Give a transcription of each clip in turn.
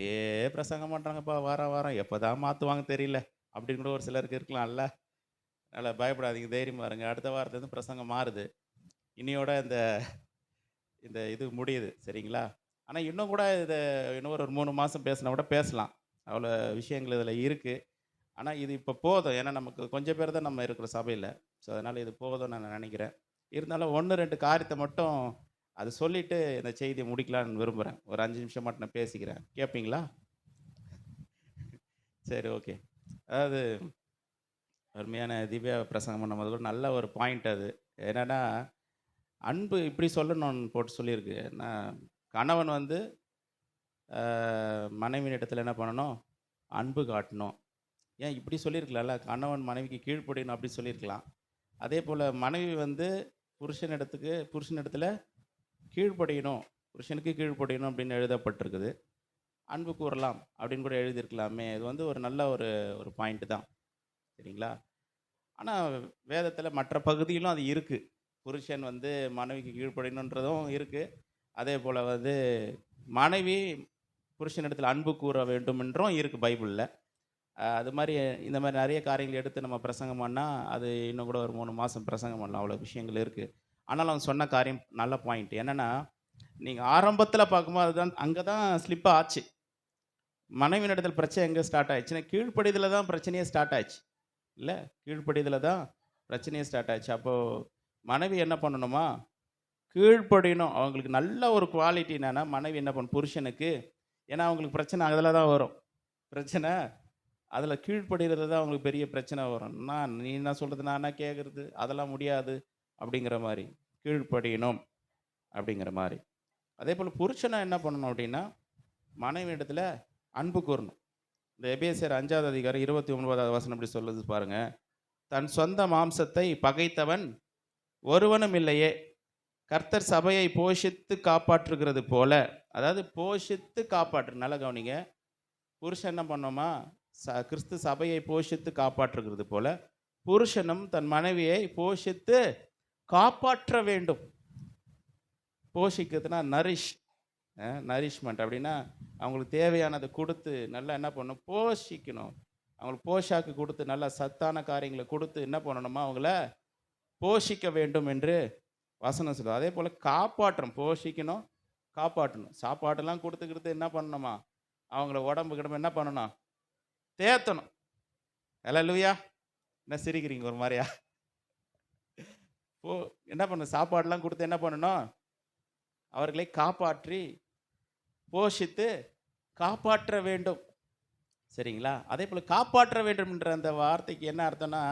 இதே பிரசங்கம் பண்ணுறாங்கப்பா வாரம் வாரம் எப்போ தான் மாற்றுவாங்க தெரியல அப்படின்னு கூட ஒரு சிலருக்கு இருக்கலாம்ல. அதனால் பயப்படாதீங்க, தைரியமாக இருங்க. அடுத்த வாரத்துலேருந்து பிரசங்கம் மாறுது. இன்னையோட இந்த இந்த இது முடியுது சரிங்களா? ஆனால் இன்னும் கூட இதை இன்னும் ஒரு 3 மாதம் பேசினா கூட பேசலாம். அவ்வளோ விஷயங்கள் இதில் இருக்குது. ஆனா, இது இப்ப போதும். ஏன்னா, நமக்கு கொஞ்சம் பேர் தான் நம்ம இருக்கிற சபையில. ஸோ, அதனால இது போதும்னு நான் நினைக்கிறேன். இருந்தாலும் 1, 2 காரியத்த மட்டும் அத சொல்லிட்டு இந்த செய்திய முடிக்கலான்னு விரும்புறேன். ஒரு 5 நிமிஷம் மட்டும் நான் பேசிக்கிறேன். கேட்பீங்களா? சரி, ஓகே. அதாவது அருமையான திவ்யா பிரசங்கம் பண்ணும்போது கூட நல்ல ஒரு பாயிண்ட் அது. என்னன்னா, அன்பு இப்படி சொல்லணும்னு போட்டு சொல்லியிருக்கு. ஏன்னா, கணவன் வந்து அ மனைவியினிடத்தில என்ன பண்ணணும்? அன்பு காட்டணும். ஏன் இப்படி சொல்லியிருக்கலாம்ல, கணவன் மனைவிக்கு கீழ்ப்படியணும் அப்படி சொல்லியிருக்கலாம். அதேபோல மனைவி வந்து புருஷனிடத்துல கீழ்ப்படியணும், புருஷனுக்கு கீழ்ப்படியணும் அப்படின்னு எழுதப்பட்டிருக்குது. அன்பு கூறலாம் அப்படின்னு கூட எழுதியிருக்கலாமே. இது வந்து ஒரு நல்ல ஒரு ஒரு பாயிண்ட் தான். சரிங்களா? ஆனா வேதத்தில மற்ற பகுதியிலும் அது இருக்கு. புருஷன் வந்து மனைவிக்கு கீழ்ப்படியணுன்றதும் இருக்கு. அதேபோல வந்து மனைவி புருஷனிடத்தில அன்பு கூற வேண்டும் என்றும் இருக்கு பைபிள்ல. அது மாரி இந்த மாரி நெறைய காரியங்கள் எடுத்து நம்ம பிரசங்கம் பண்ணா, அது இன்னும் கூட ஒரு 3 மாசம் பிரசங்கம் பண்ணலாம். அவ்வளோ விஷயங்கள் இருக்கு. ஆனாலும் அவங்க சொன்ன காரியம் நல்ல பாயிண்ட். என்னன்னா, நீங்க ஆரம்பத்தில பார்க்கும்போது தான் அங்க தான் ஸ்லிப் ஆச்சு. மனைவியினிடத்தில் பிரச்சனை எங்க ஸ்டார்ட் ஆயிடுச்சுன்னா, கீழ்ப்படிதல தான் பிரச்சனையே ஸ்டார்ட் ஆச்சு. இல்ல? கீழ்ப்படிதல தான் பிரச்சனையே ஸ்டார்ட் ஆச்சு. அப்போ மனைவி என்ன பண்ணணுமா? கீழ்ப்படியணும். அவங்களுக்கு நல்ல ஒரு குவாலிட்டி என்னன்னா, மனைவி என்ன பண்ணணும் புருஷனுக்கு ஏன்னா அவங்களுக்கு பிரச்சனை அதில தான் வரும். பிரச்சனை அதில கீழ்ப்படிறது தான் அவங்களுக்கு பெரிய பிரச்சனை வரும். நீ என்ன சொல்றது? நான் என்ன கேட்கறது? அதெல்லாம் முடியாது. அப்படிங்கிற மாரி. கீழ்ப்படியணும் அப்படிங்கிற மாரி. அதேபோல புருஷனும் என்ன பண்ணணும் அப்படின்னா, மனைவியிடத்தில அன்பு கூரணும். இந்த எபேசியர் 5வது அதிகாரம் 29வது வசனம் இப்படி சொல்லுது பாருங்க. தன் சொந்த மாம்சத்தை பகைத்தவன் ஒருவனும் இல்லையே. கர்த்தர் சபையை போஷித்து காப்பாற்றுகிறது போல, அதாவது போஷித்து நல்லா கவனிங்க. புருஷன் என்ன பண்ணணுமா? கிறிஸ்து சபையை போஷித்து காப்பாற்றுகிறது போல, புருஷனும் தன் மனைவியை போஷித்து காப்பாற்ற வேண்டும். போஷிக்கிறதுனா நரிஷ்மென்ட் அப்படின்னா, அவங்களுக்கு தேவையானத குடுத்து, நல்லா என்ன பண்ணணும்? போஷிக்கணும். அவங்களுக்கு போஷாக்கு குடுத்து, நல்லா சத்தான காரியங்கள குடுத்து என்ன பண்ணணுமா? அவங்கள போஷிக்க வேண்டும் என்று வசனம் சொல்லுது. அதேபோல காப்பாற்றணும். போஷிக்கணும், காப்பாற்றணும். சாப்பாடெல்லாம் குடுத்து கிடுத்து என்ன பண்ணணுமா? அவங்கள உடம்பு கிடம்பு என்ன பண்ணணும்? தேத்தணும். அல்லேலூயா! என்ன சிரிக்கிறீங்க ஒரு மாரியா? போ என்ன பண்ணணும்? சாப்பாடுலாம் குடுத்து என்ன பண்ணணும்? அவர்களை காப்பாற்றி, போஷித்து, காப்பாற்ற வேண்டும். சரிங்களா? அதேபோல காப்பாற்ற வேண்டும் என்ற அந்த வார்த்தைக்கு என்ன அர்த்தம்னா,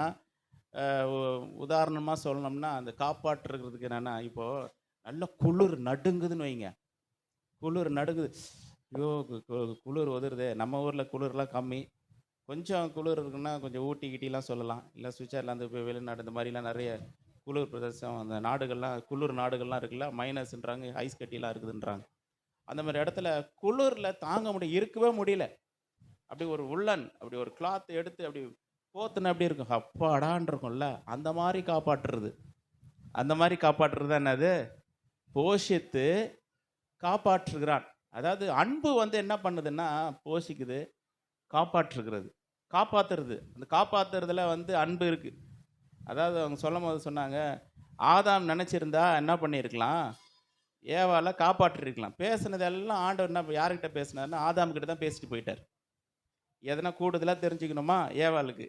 அ உ உதாரணமா சொல்லணும்னா, அந்த காப்பாற்றுறதுக்கு என்னன்னா, இப்போ நல்ல குளிர் நடுங்குதுன்னு வைங்க. குளிர் நடுங்குது. ஐயோ! குளிர் உதறுதே. நம்ம ஊர்ல குளிர்லாம் கம்மி. கொஞ்சம் குளிர் இருக்குன்னா, கொஞ்சம் ஊட்டி, கீட்டிலாம் சொல்லலாம். இல்ல சுவிட்சர்லாந்து, வெளிநாடு இந்த மாரிலாம் நெறைய குளிர் பிரதேசம் அந்த நாடுகள்லாம் குளிர் நாடுகள்லாம் இருக்குல்ல. மைனஸ்ன்றாங்க, ஐஸ் கட்டிலாம் இருக்குதுன்றாங்க. அந்த மாரி இடத்துல குளிர்ல தாங்க இருக்கவே முடியல. அப்படி ஒரு உள்ளன், அப்படி ஒரு கிளாத் எடுத்து அப்படி போத்துனா எப்படி இருக்கும்? அப்பாடான்னு இருக்கும்ல. அந்த மாரி காப்பாற்றுறது. அந்த மாரி காப்பாற்றுறது தான் என்னது? போஷித்து காப்பாற்றுகிறான். அதாவது அன்பு வந்து என்ன பண்ணுதுன்னா, போஷிக்குது, காப்பாற்றுகிறது. காப்பாத்துறது. அந்த காப்பாத்துறதுல வந்து அன்பு இருக்கு. அதாவது அவங்க சொல்லும்போது சொன்னாங்க, ஆதாம் நெனச்சிருந்தா என்ன பண்ணியிருக்கலாம்? ஏவாள காப்பாற்றியிருக்கலாம். பேசினதெல்லாம் ஆண்டவர் என்ன யார்கிட்ட பேசினாருன்னா, ஆதாம் கிட்ட தான் பேசிட்டு போயிட்டார். எதனா கூடுதலா தெரிஞ்சுக்கணுமா? ஏவாளுக்கு.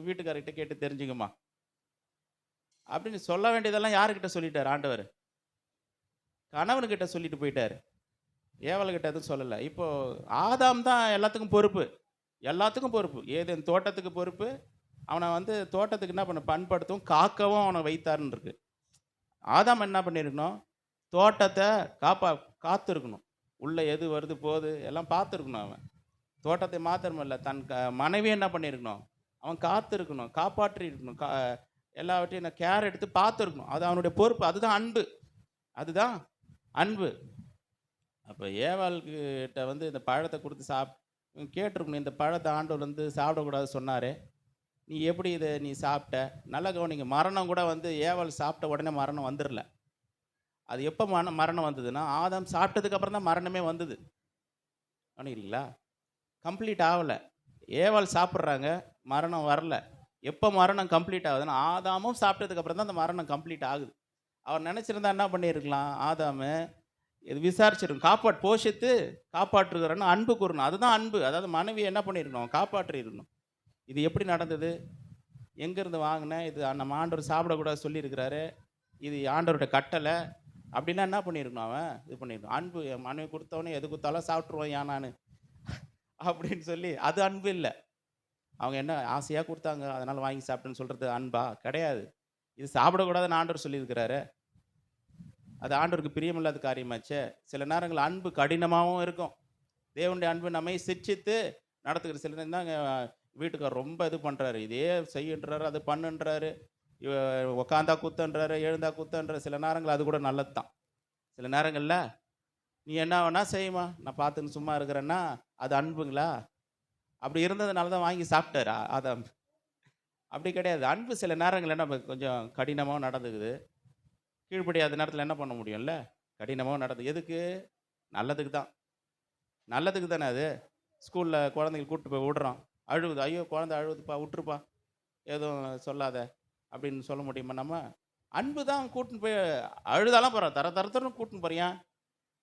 வீட்டுக்காரர்கிட்ட கேட்டு தெரிஞ்சுக்கம்மா. அப்படின்னு சொல்ல வேண்டியதெல்லாம் யாருகிட்ட சொல்லிட்டாரு ஆண்டவரு? கணவனுகிட்ட சொல்லிட்டு போயிட்டாரு. ஏவாள்கிட்ட எதுவும் சொல்லல. இப்போ ஆதாம் தான் எல்லாத்துக்கும் பொறுப்பு. எல்லாத்துக்கும் பொறுப்பு. ஏதேன் தோட்டத்துக்கு பொறுப்பு. அவன வந்து தோட்டத்துக்கு என்ன பண்ண பண்படுத்தவும், காக்கவும் அவன வைத்தார்ன்னு இருக்கு. ஆதாம் என்ன பண்ணியிருக்கணும்? தோட்டத்த காத்திருக்கணும். உள்ள எது வருது, போது எல்லாம் பார்த்துருக்கணும் அவன். தோட்டத்தை மாத்திரமல்ல, தன் மனைவிய என்ன பண்ணியிருக்கணும்? அவன் காத்திருக்கணும், காப்பாற்றி இருக்கணும். எல்லாவற்றையும் கேர் எடுத்து பார்த்துருக்கணும். அது அவனுடைய பொறுப்பு. அதுதான் அன்பு. அதுதான் அன்பு. அப்ப ஏவாள்கிட்ட வந்து இந்த பழத்த குடுத்து கேட்டிருக்கணும். இந்த பழத்த ஆண்டவர் வந்து சாப்பிடக்கூடாது சொன்னாரே. நீ எப்படி இத நீ சாப்பிட்ட? நல்லா கவனிங்க. மரணம் கூட வந்து ஏவாள் சாப்பிட்ட உடனே மரணம் வந்துரல. அது எப்ப மரணம் வந்ததுன்னா, ஆதாம் சாப்பிட்டதுக்கு அப்புறம் தான் மரணமே வந்தது. கவனிக்கிறீங்களா? கம்ப்ளீட் ஆகலை. ஏவாள் சாப்பிட்றாங்க, மரணம் வரல. எப்போ மரணம் கம்ப்ளீட் ஆகுதுன்னா ஆதாமும் சாப்பிட்டதுக்கு அப்புறம் தான் அந்த மரணம் கம்ப்ளீட் ஆகுது. அவர் நினச்சிருந்தா என்ன பண்ணியிருக்கலாம்? ஆதாமு இது விசாரிச்சிருக்கணும், போஷித்து காப்பாற்றுகிறன்னு அன்பு கூறணும். அதுதான் அன்பு. அதாவது மனைவி என்ன பண்ணியிருக்கணும்? காப்பாற்றி இருக்கணும். இது எப்படி நடந்தது? எங்கேருந்து வாங்கினேன்? இது நம்ம ஆண்டவர் சாப்பிடக்கூடாது சொல்லியிருக்கிறாரு, இது ஆண்டவருடைய கட்டளை அப்படின்னா என்ன பண்ணியிருக்கணும்? அவன் இது பண்ணியிருக்கணும். அன்பு, என் மனைவி கொடுத்தவொடனே எது கொடுத்தாலும் சாப்பிட்ருவோம் ஏன் நான் அப்படின்னு சொல்லி, அது அன்பு இல்லை. அவங்க என்ன ஆசையாக கொடுத்தாங்க அதனால் வாங்கி சாப்பிட்டேன்னு சொல்கிறது அன்பா? கிடையாது. இது சாப்பிடக்கூடாதுன்னு ஆண்டவர் சொல்லியிருக்கிறாரு. அது ஆண்டவருக்கு பிரியமில்லாத காரியமாச்சே. சில நேரங்கள் அன்பு கடினமாகவும் இருக்கும். தேவனுடைய அன்பு நம்மை சிட்சித்து நடத்துக்கிற சில நேரம் தாங்க. வீட்டுக்கார் ரொம்ப இது பண்ணுறாரு, இதே செய்யுன்றாரு, அது பண்ணுன்றாரு, உக்காந்தா குத்தன்றாரு, எழுந்தா குத்தன்றாரு. சில நேரங்கள் அது கூட நல்லது தான். சில நேரங்களில் நீ என்ன வேணா செய்யுமா, நான் பார்த்துன்னு சும்மா இருக்கிறேன்னா அது அன்புங்களா? அப்படி இருந்ததுனால தான் வாங்கி சாப்பிட்டாரா ஆதாம்? அப்படி கிடையாது. அன்பு சில நேரங்கள் என்ன கொஞ்சம் கடினமாக நடந்துக்குது. கீழ்ப்படியாத நேரத்தில் என்ன பண்ண முடியும்ல? கடினமாக நடந்து எதுக்கு? நல்லதுக்கு தான். நல்லதுக்கு தானே அது. ஸ்கூலில் குழந்தைங்க கூப்பிட்டு போய் விடுறோம், அழுவுது, ஐயோ குழந்தை அழுவுதுப்பா விட்டுருப்பா எதுவும் சொல்லாத அப்படின்னு சொல்ல முடியுமா நம்ம? அன்பு தான் கூட்டின்னு போய் அழுதாலாம் போகிறோம், தரத்தரன்னு கூட்டின்னு போறியான்.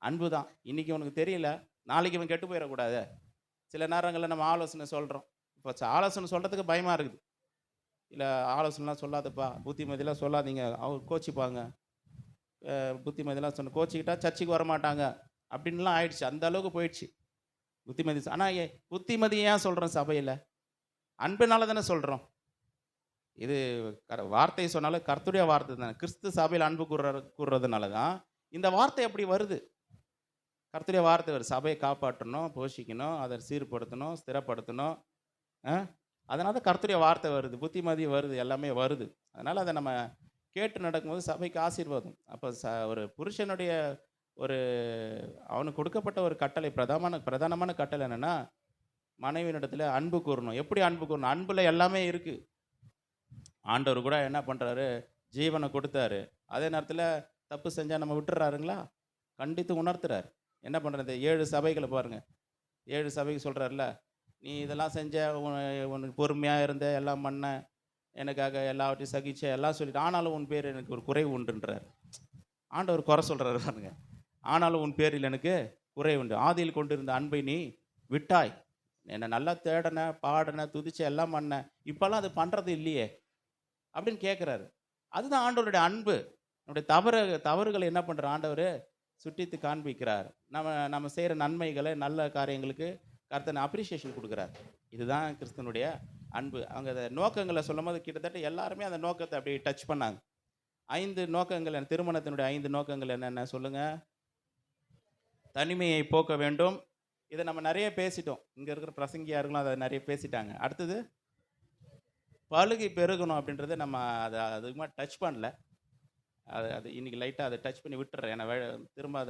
அன்பு தான். இன்றைக்கி உனக்கு தெரியல, நாளைக்கு இவன் கெட்டு போயிடக்கூடாது. சில நேரங்களில் நம்ம ஆலோசனை சொல்கிறோம். இப்போ ஆலோசனை சொல்கிறதுக்கு பயமாக இருக்குது. இல்லை ஆலோசனைலாம் சொல்லாதப்பா, புத்திமதியெலாம் சொல்லாதீங்க, அவர் கோச்சிப்பாங்க. புத்திமதியெல்லாம் சொன்ன கோச்சிக்கிட்டா சர்ச்சுக்கு வரமாட்டாங்க அப்படின்லாம் ஆயிடுச்சு. அந்த அளவுக்கு போயிடுச்சு புத்திமதி. ஆனால் புத்திமதி ஏன் சொல்கிறோம் சபையில்? அன்புனால தானே சொல்கிறோம். இது வார்த்தையை சொன்னாலும் கர்த்தருடைய வார்த்தை தானே. கிறிஸ்து சபையில் அன்பு கூறுறதுனால தான் இந்த வார்த்தை எப்படி வருது. கர்த்தருடைய வார்த்தை வருது. சபையை காப்பாற்றணும், போஷிக்கணும், அதை சீர்படுத்தணும், ஸ்திரப்படுத்தணும். அதனால தான் கர்த்தருடைய வார்த்தை வருது, புத்திமதி வருது, எல்லாமே வருது. அதனால் அதை நம்ம கேட்டு நடக்கும்போது சபைக்கு ஆசீர்வாதம். அப்போ ஒரு புருஷனுடைய ஒரு அவனுக்கு கொடுக்கப்பட்ட ஒரு கட்டளை, பிரதானமான கட்டளை என்னென்னா, மனைவியினிடத்தில் அன்பு கூறணும். எப்படி அன்பு கூறணும்? அன்பில் எல்லாமே இருக்குது. ஆண்டவர் கூட என்ன பண்ணுறாரு? ஜீவனை கொடுத்தாரு. அதே நேரத்தில் தப்பு செஞ்சால் நம்ம விட்டுறாருங்களா? கண்டித்து உணர்த்துறாரு. என்ன பண்ணுறது? 7 சபைகளை பாருங்கள். 7 சபைக்கு சொல்கிறாருல, நீ இதெல்லாம் செஞ்ச, உனக்கு பொறுமையாக இருந்த, எல்லாம் பண்ண, எனக்காக எல்லாவற்றையும் சகிச்ச, எல்லாம் சொல்லிட்டு, ஆனாலும் உன் பேர் எனக்கு ஒரு குறைவு உண்டுன்றார். ஆண்டவர் குறை சொல்கிறாரு பாருங்க. ஆனாலும் உன் பேரில் எனக்கு குறை உண்டு. ஆதியில் கொண்டு இருந்த அன்பை நீ விட்டாய். என்னை நல்லா தேடன, பாடின, துதிச்ச, எல்லாம் பண்ண, இப்போல்லாம் அது பண்ணுறது இல்லையே அப்படின்னு கேட்குறாரு. அதுதான் ஆண்டவருடைய அன்பு. நம்முடைய தவறுகளை என்ன பண்ணுற ஆண்டவர் சுட்டித்து காண்பிக்கிறார். நம்ம செய்கிற நன்மைகளை, நல்ல காரியங்களுக்கு கர்த்தனை அப்ரிசியேஷன் கொடுக்குறார். இதுதான் கிறிஸ்தனுடைய அன்பு. அவங்க அந்த நோக்கங்களை சொல்லும் போது கிட்டத்தட்ட எல்லாருமே அந்த நோக்கத்தை அப்படி டச் பண்ணாங்க. 5 நோக்கங்கள், திருமணத்தினுடைய 5 நோக்கங்கள் என்னென்ன சொல்லுங்கள்? தனிமையை போக்க வேண்டும். இதை நம்ம நிறைய பேசிட்டோம். இங்கே இருக்கிற பிரசங்கியார்களும் அதை நிறைய பேசிட்டாங்க. அடுத்தது பழுகி பெருகணும் அப்படின்றது நம்ம அதை அதிகமாக டச் பண்ணல. அது இன்றைக்கி லைட்டாக அதை டச் பண்ணி விட்டுறேன். ஏன்னா திரும்ப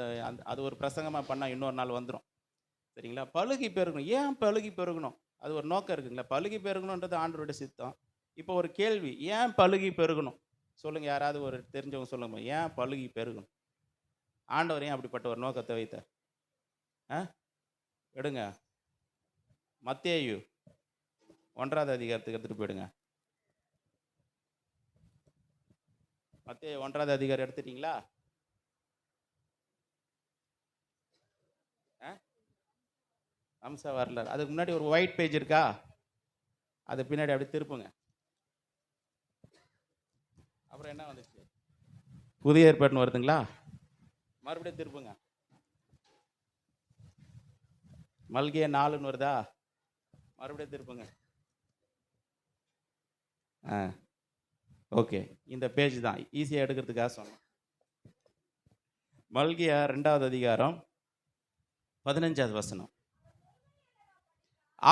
அது ஒரு பிரசங்கமாக பண்ணால் இன்னொரு நாள் வந்துடும். சரிங்களா? பழுகி பெருகணும். ஏன் பழுகி பெருகணும்? அது ஒரு நோக்கம் இருக்குங்களா? பழுகி பெருகணுன்றது ஆண்டவருடைய சித்தம். இப்போ ஒரு கேள்வி, ஏன் பழுகி பெருகணும் சொல்லுங்கள். யாராவது ஒரு தெரிஞ்சவங்க சொல்லுங்க. ஏன் பழுகி பெருகணும்? ஆண்டவர் ஏன் அப்படிப்பட்ட ஒரு நோக்கத்தை வைத்தார்? எடுங்க, மத்தேயு 1ஆவது அதிகாரத்துக்கு எடுத்துகிட்டு போயிடுங்க. மத்தேயு 1ஆவது அதிகாரம் எடுத்துட்டீங்களா? அம்சா வரல. அதுக்கு முன்னாடி ஒரு ஒயிட் பேஜ் இருக்கா? அது பின்னாடி அப்படி திருப்புங்க. அப்புறம் என்ன வந்துச்சு? புதிய ஏற்பாடுன்னு வருதுங்களா? மறுபடியும் திருப்புங்க. மல்கியா 4ன்னு வருதா? மறுபடியும் திருப்புங்க. ஓகே, இந்த பேஜ் தான் ஈஸியாக எடுக்கிறதுக்காக சொன்னேன். மல்கியா 2ஆவது அதிகாரம் 15ஆவது வசனம்.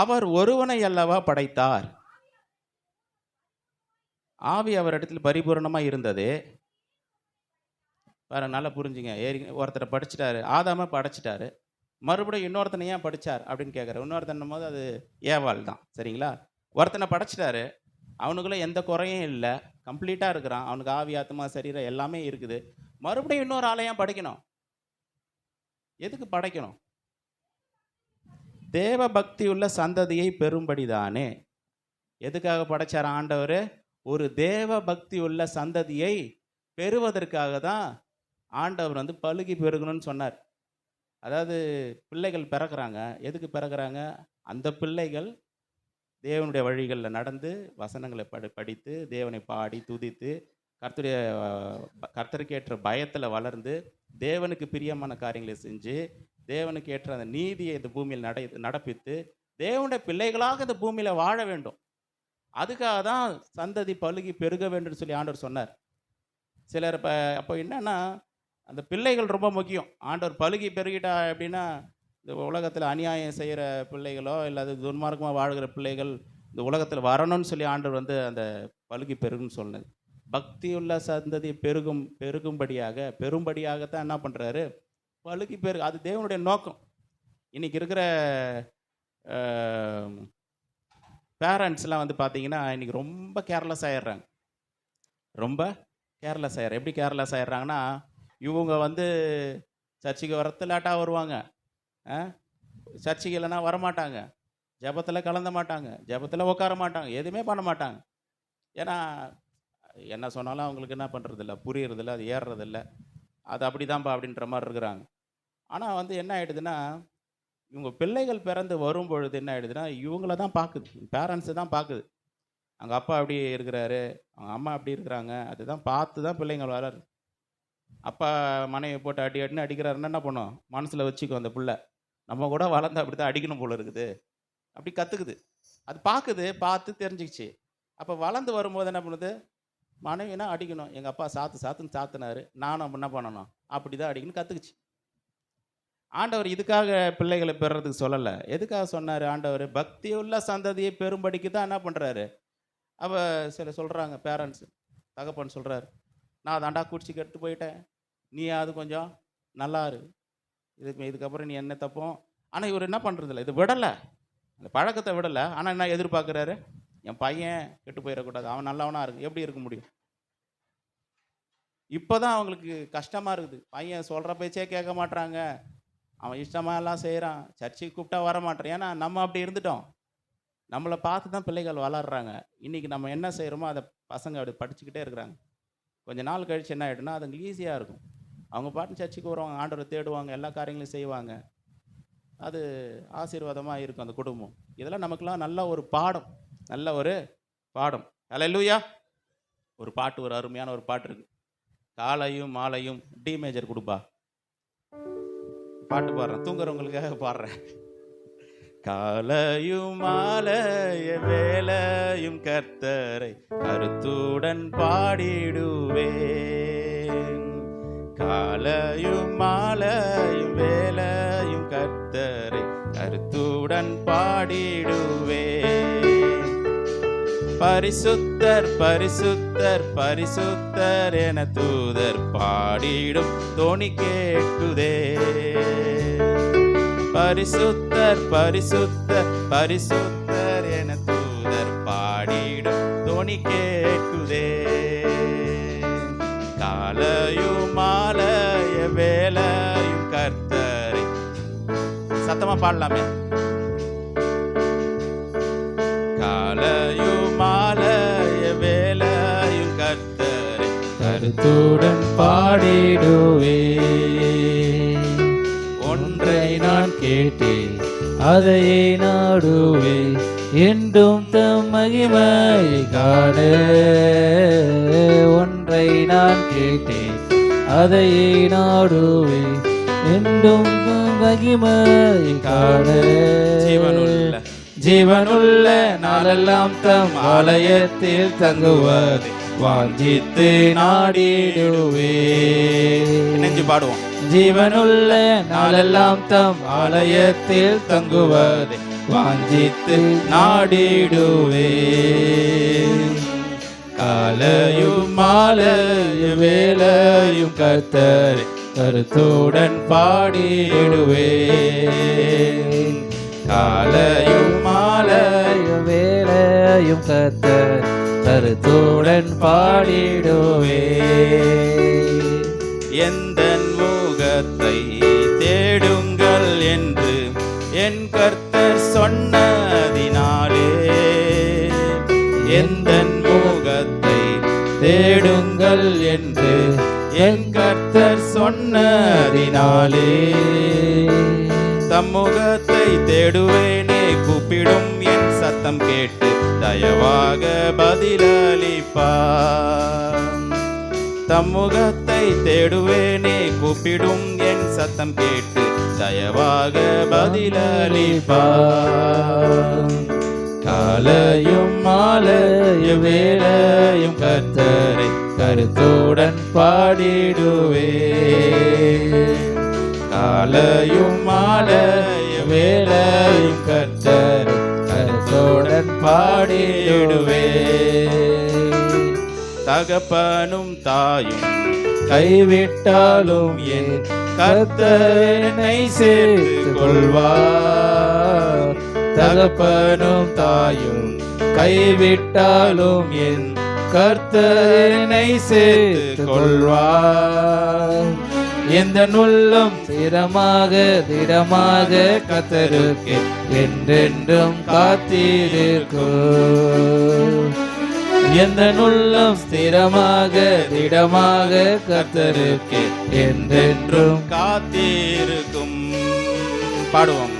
அவர் ஒருவனை அல்லவா படைத்தார், ஆவி அவரிடத்தில் பரிபூர்ணமாக இருந்தது. வேற நல்லா புரிஞ்சுங்க. ஒருத்தரை படிச்சுட்டாரு, ஆதாம படைச்சிட்டாரு. மறுபடியும் இன்னொருத்தனை ஏன் படித்தார் அப்படின்னு கேட்குறாரு. இன்னொருத்தன் போது அது ஏவாள் தான். சரிங்களா? ஒருத்தனை படைச்சிட்டாரு, அவனுக்குள்ள எந்த குறையும் இல்லை, கம்ப்ளீட்டாக இருக்கிறான், அவனுக்கு ஆவி, ஆத்மா, சரீரம் எல்லாமே இருக்குது. மறுபடியும் இன்னொரு ஆளையும் படைக்கணும். எதுக்கு படைக்கணும்? தேவ பக்தி உள்ள சந்ததியை பெறும்படிதானே. எதுக்காக படைச்சார் ஆண்டவர்? ஒரு தேவ பக்தி உள்ள சந்ததியை பெறுவதற்காக தான் ஆண்டவர் வந்து பலுகி பெருகணும்னு சொன்னார். அதாவது பிள்ளைகள் பிறக்கிறாங்க. எதுக்கு பிறக்கிறாங்க? அந்த பிள்ளைகள் தேவனுடைய வழிகளில் நடந்து வசனங்களை படித்து தேவனை பாடி துதித்து கர்த்தருக்கேற்ற பயத்தில் வளர்ந்து தேவனுக்கு பிரியமான காரியங்களை செஞ்சு தேவனுக்கு ஏற்ற அந்த நீதியை இந்த பூமியில் நடப்பித்து தேவனுடைய பிள்ளைகளாக இந்த பூமியில் வாழ வேண்டும். அதுக்காக தான் சந்ததி பலுகி பெருக வேண்டும் சொல்லி ஆண்டவர் சொன்னார். சிலர் அப்போ என்னன்னா அந்த பிள்ளைகள் ரொம்ப முக்கியம். ஆண்டவர் பலுகி பெருகிட்டா அப்படின்னா இந்த உலகத்தில் அநியாயம் செய்கிற பிள்ளைகளோ இல்லை அது துன்மார்க்கமாக வாழ்கிற பிள்ளைகள் இந்த உலகத்தில் வரணும்னு சொல்லி ஆண்டவர் வந்து அந்த பலுகி பெருகுன்னு சொன்னது. பக்தியுள்ள சந்ததி பெரும்படியாகத்தான் என்ன பண்ணுறாரு? பலுகி பெருகு. அது தேவனுடைய நோக்கம். இன்றைக்கி இருக்கிற பேரண்ட்ஸ்லாம் வந்து பார்த்தீங்கன்னா இன்றைக்கி ரொம்ப கேர்லெஸ் ஆகிடுறாங்க. எப்படி கேர்லெஸ் ஆகிடுறாங்கன்னா, இவங்க வந்து சர்ச்சுக்கு வரத்து லேட்டாக வருவாங்க, சர்ச்சுக்கு இல்லைன்னா வரமாட்டாங்க, ஜெபத்தில் கலந்த மாட்டாங்க, ஜெபத்தில் உட்கார மாட்டாங்க, எதுவுமே பண்ண மாட்டாங்க. ஏன்னா என்ன சொன்னாலும் அவங்களுக்கு என்ன பண்ணுறதில்ல, புரியறதில்ல, அது ஏறுறதில்ல, அது அப்படி தான்ப்பா அப்படின்ற மாதிரி இருக்கிறாங்க. ஆனால் வந்து என்ன ஆகிடுதுன்னா, இவங்க பிள்ளைகள் பிறந்து வரும் பொழுது என்ன ஆகிடுதுன்னா இவங்கள தான் பார்க்குது, பேரண்ட்ஸு தான் பார்க்குது. அவங்க அப்பா அப்படி இருக்கிறாரு, அவங்க அம்மா அப்படி இருக்கிறாங்க, அதுதான் பார்த்து தான் பிள்ளைங்கள் வளருது. அப்பா மனைவி போட்டு அடின்னு அடிக்கிறாருன்னா என்ன பண்ணும்? மனசில் வச்சுக்கும் அந்த பிள்ளை, நம்ம கூட வளர்ந்து அப்படி தான் அடிக்கணும் போல இருக்குது, அப்படி கற்றுக்குது. அது பார்த்து தெரிஞ்சிக்கிச்சு. அப்போ வளர்ந்து வரும்போது என்ன பண்ணுது? மனைவினா அடிக்கணும், எங்கள் அப்பா சாத்துன்னு சாத்தினாரு, நானும் என்ன பண்ணணும், அப்படி தான் அடிக்கணும் கற்றுக்குச்சு. ஆண்டவர் இதுக்காக பிள்ளைகளை பெறுறதுக்கு சொல்லலை. எதுக்காக சொன்னார் ஆண்டவர்? பக்தியுள்ள சந்ததியை பெரும்படிக்கு தான் என்ன பண்ணுறாரு. அப்போ சில சொல்கிறாங்க, பேரண்ட்ஸ் தகப்பன் சொல்கிறாரு, நான் தாண்டா குடிச்சு கெட்டு போயிட்டேன், நீயாவது கொஞ்சம் நல்லா இரு, இதுக்கப்புறம் நீ என்ன தப்போம். ஆனால் இவர் என்ன பண்ணுறதில்ல, இது விடலை, அந்த பழக்கத்தை விடலை. ஆனால் என்ன எதிர்பார்க்குறாரு? என் பையன் கெட்டு போயிடக்கூடாது, அவன் நல்லவனாக இருக்கு. எப்படி இருக்க முடியும்? இப்போ தான் அவங்களுக்கு கஷ்டமாக இருக்குது. பையன் சொல்கிற பேச்சே கேட்க மாட்றாங்க, அவன் இஷ்டமாக எல்லாம் செய்கிறான், சர்ச்சுக்கு கூப்பிட்டா வர மாட்டேன். ஏன்னா நம்ம அப்படி இருந்துட்டோம். நம்மளை பார்த்து தான் பிள்ளைகள் வளர்கிறாங்க. இன்றைக்கி நம்ம என்ன செய்கிறோமோ அதை பசங்க அப்படி படிச்சுக்கிட்டே இருக்கிறாங்க. கொஞ்சம் நாள் கழிச்சு என்ன ஆகிடும்னா அது ஈஸியாக இருக்கும். அவங்க பாட்டு சர்ச்சுக்கு வருவாங்க, ஆண்டவரை தேடுவாங்க, எல்லா காரியங்களையும் செய்வாங்க. அது ஆசீர்வாதமாக இருக்கும் அந்த குடும்பம். இதெல்லாம் நமக்குலாம் நல்ல ஒரு பாடம். ஹல்லேலூயா. ஒரு பாட்டு, ஒரு அருமையான ஒரு பாட்டு இருக்குது, காலையும் மாலையும். டி மேஜர் கொடுப்பா, பாட்டு பாடுறேன், தூங்குறவங்களுக்காக பாடுறேன். காலையும் மாலைய வேலையும் கர்த்தரை கருத்துடன் பாடிடுவேன். காலையும் மாலையும் வேலையும் கர்த்தரை கருத்துடன் பாடிடுவேன். பரிசுத்தர் பரிசுத்தர் பரிசுத்தர் என தூதர் பாடிடும் தொனி கேட்குதே. பரிசுத்தர் பரிசுத்தர் பரிசுத்தர் என தூதர் பாடிடும் தொனி கேட்குதே. காலையும் மாலைய வேலையும் கர்த்தரை. சத்தமா பாடலாமே. காலையும் மாலைய வேலையும் கர்த்தரை கருத்துடன் பாடிடுவே. ஒன்றை நான் கேட்டேன் அதையே நாடுவே, என்றும் தம் மகிமையை காண. ஒன்றை நான் கேட்டேன் அதையே நாடுவே, என்றும் தம் மகிமையை காண. ஜீவனுள்ள நாளெல்லாம் தம் ஆலயத்தில் தங்குவது வாஞ்சித்து நாடிடுவே. நெஞ்சு பாடுவோம். ஜீவனுள்ள நாளெல்லாம் தம் ஆலயத்தில் தங்குவது வாஞ்சித்து நாடிடுவே. காலையும் மாலையும் வேலையும் கர்த்தரை கருத்துடன் பாடிடுவே. காலையும் மாலையும் வேலையும் கர்த்தரை கருத்துடன் பாடிடுவே. எந்த முகத்தை தேடுங்கள் என்று என் கர்த்தர் கர்த்தர் சொன்னதினாலே எந்தன் முகத்தை தேடுங்கள் என்று என் கர்த்தர் சொன்னதினாலே தம்முகத்தை தேடுவேனே, கூப்பிடும் என் சத்தம் கேட்டு தயவாக பதிலளிப்பார். தம்முகத்தை தேடுவேனே, கூப்பிடும் என் சத்தம் கேட்டு தயவாக பதிலளிப்பார். காலையும் மாலையும் வேளையும் கர்த்தரை கருத்துடன் பாடிடுவே. காலையும் மாலையும் வேளையும் கர்த்தரை கருத்துடன் பாடிடுவே. தகப்பனும் தாயும் கைவிட்டாலும் என் கர்த்தர் என்னை சேர்த்து கொள்வார். தகப்பனும் தாயும் கைவிட்டாலும் என் கர்த்தர் என்னை சேர்த்து கொள்வார். எந்த நுள்ளும் திடமாக கர்த்தருக்கு என்றென்றும் காத்திருக்கும். எந்த நுள்ளும் திடமாக கர்த்தருக்கு என்றென்றும் காத்திருக்கும். பாடுவோம்.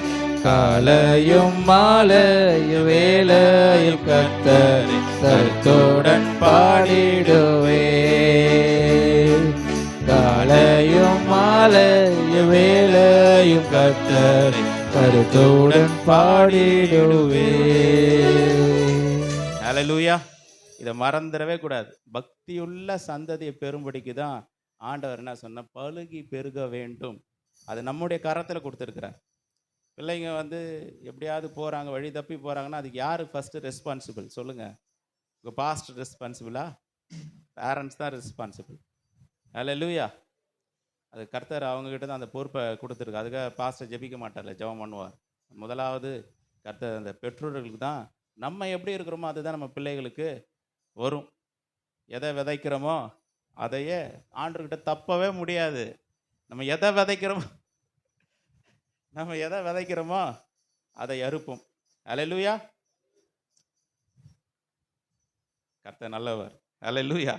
காலையும் மாலையும் வேளையும் கர்த்தரை கருத்துடன் பாடிடுவே. காலையும் மாலையும் வேளையும் கர்த்தரை கருத்துடன் பாடிடுவே. ஹல்லேலூயா. இதை மறந்துடவே கூடாது. பக்தியுள்ள சந்ததியை பெரும்படிக்கு தான் ஆண்டவர் என்ன சொன்ன, பலுகி பெருக வேண்டும். அது நம்முடைய கரத்தில் கொடுத்துருக்கிறார். பிள்ளைங்க எப்படியாவது போகிறாங்க, வழி தப்பி போகிறாங்கன்னா அதுக்கு யார் ஃபஸ்ட்டு ரெஸ்பான்சிபிள் சொல்லுங்கள்? உங்கள் பாஸ்ட் ரெஸ்பான்சிபிளா? பேரண்ட்ஸ் தான் ரெஸ்பான்சிபிள். ஹல்லேலூயா. அது கர்த்தர் அவங்ககிட்ட தான் அந்த பொறுப்பை கொடுத்துருக்கு. அதுக்காக பாஸ்டர் ஜெபிக்க மாட்டார்ல, ஜெபம் பண்ணுவார். முதலாவது கர்த்தர் அந்த பெற்றோர்களுக்கு தான். நம்ம எப்படி இருக்கிறோமோ அதுதான் நம்ம பிள்ளைகளுக்கு வரும். எதை விதைக்கிறோமோ அதையே ஆண்டவர்கிட்ட தப்பவே முடியாது. நம்ம எதை விதைக்கிறோமோ அதை அறுப்போம். ஹல்லேலூயா. கர்த்தர் நல்லவர். ஹல்லேலூயா.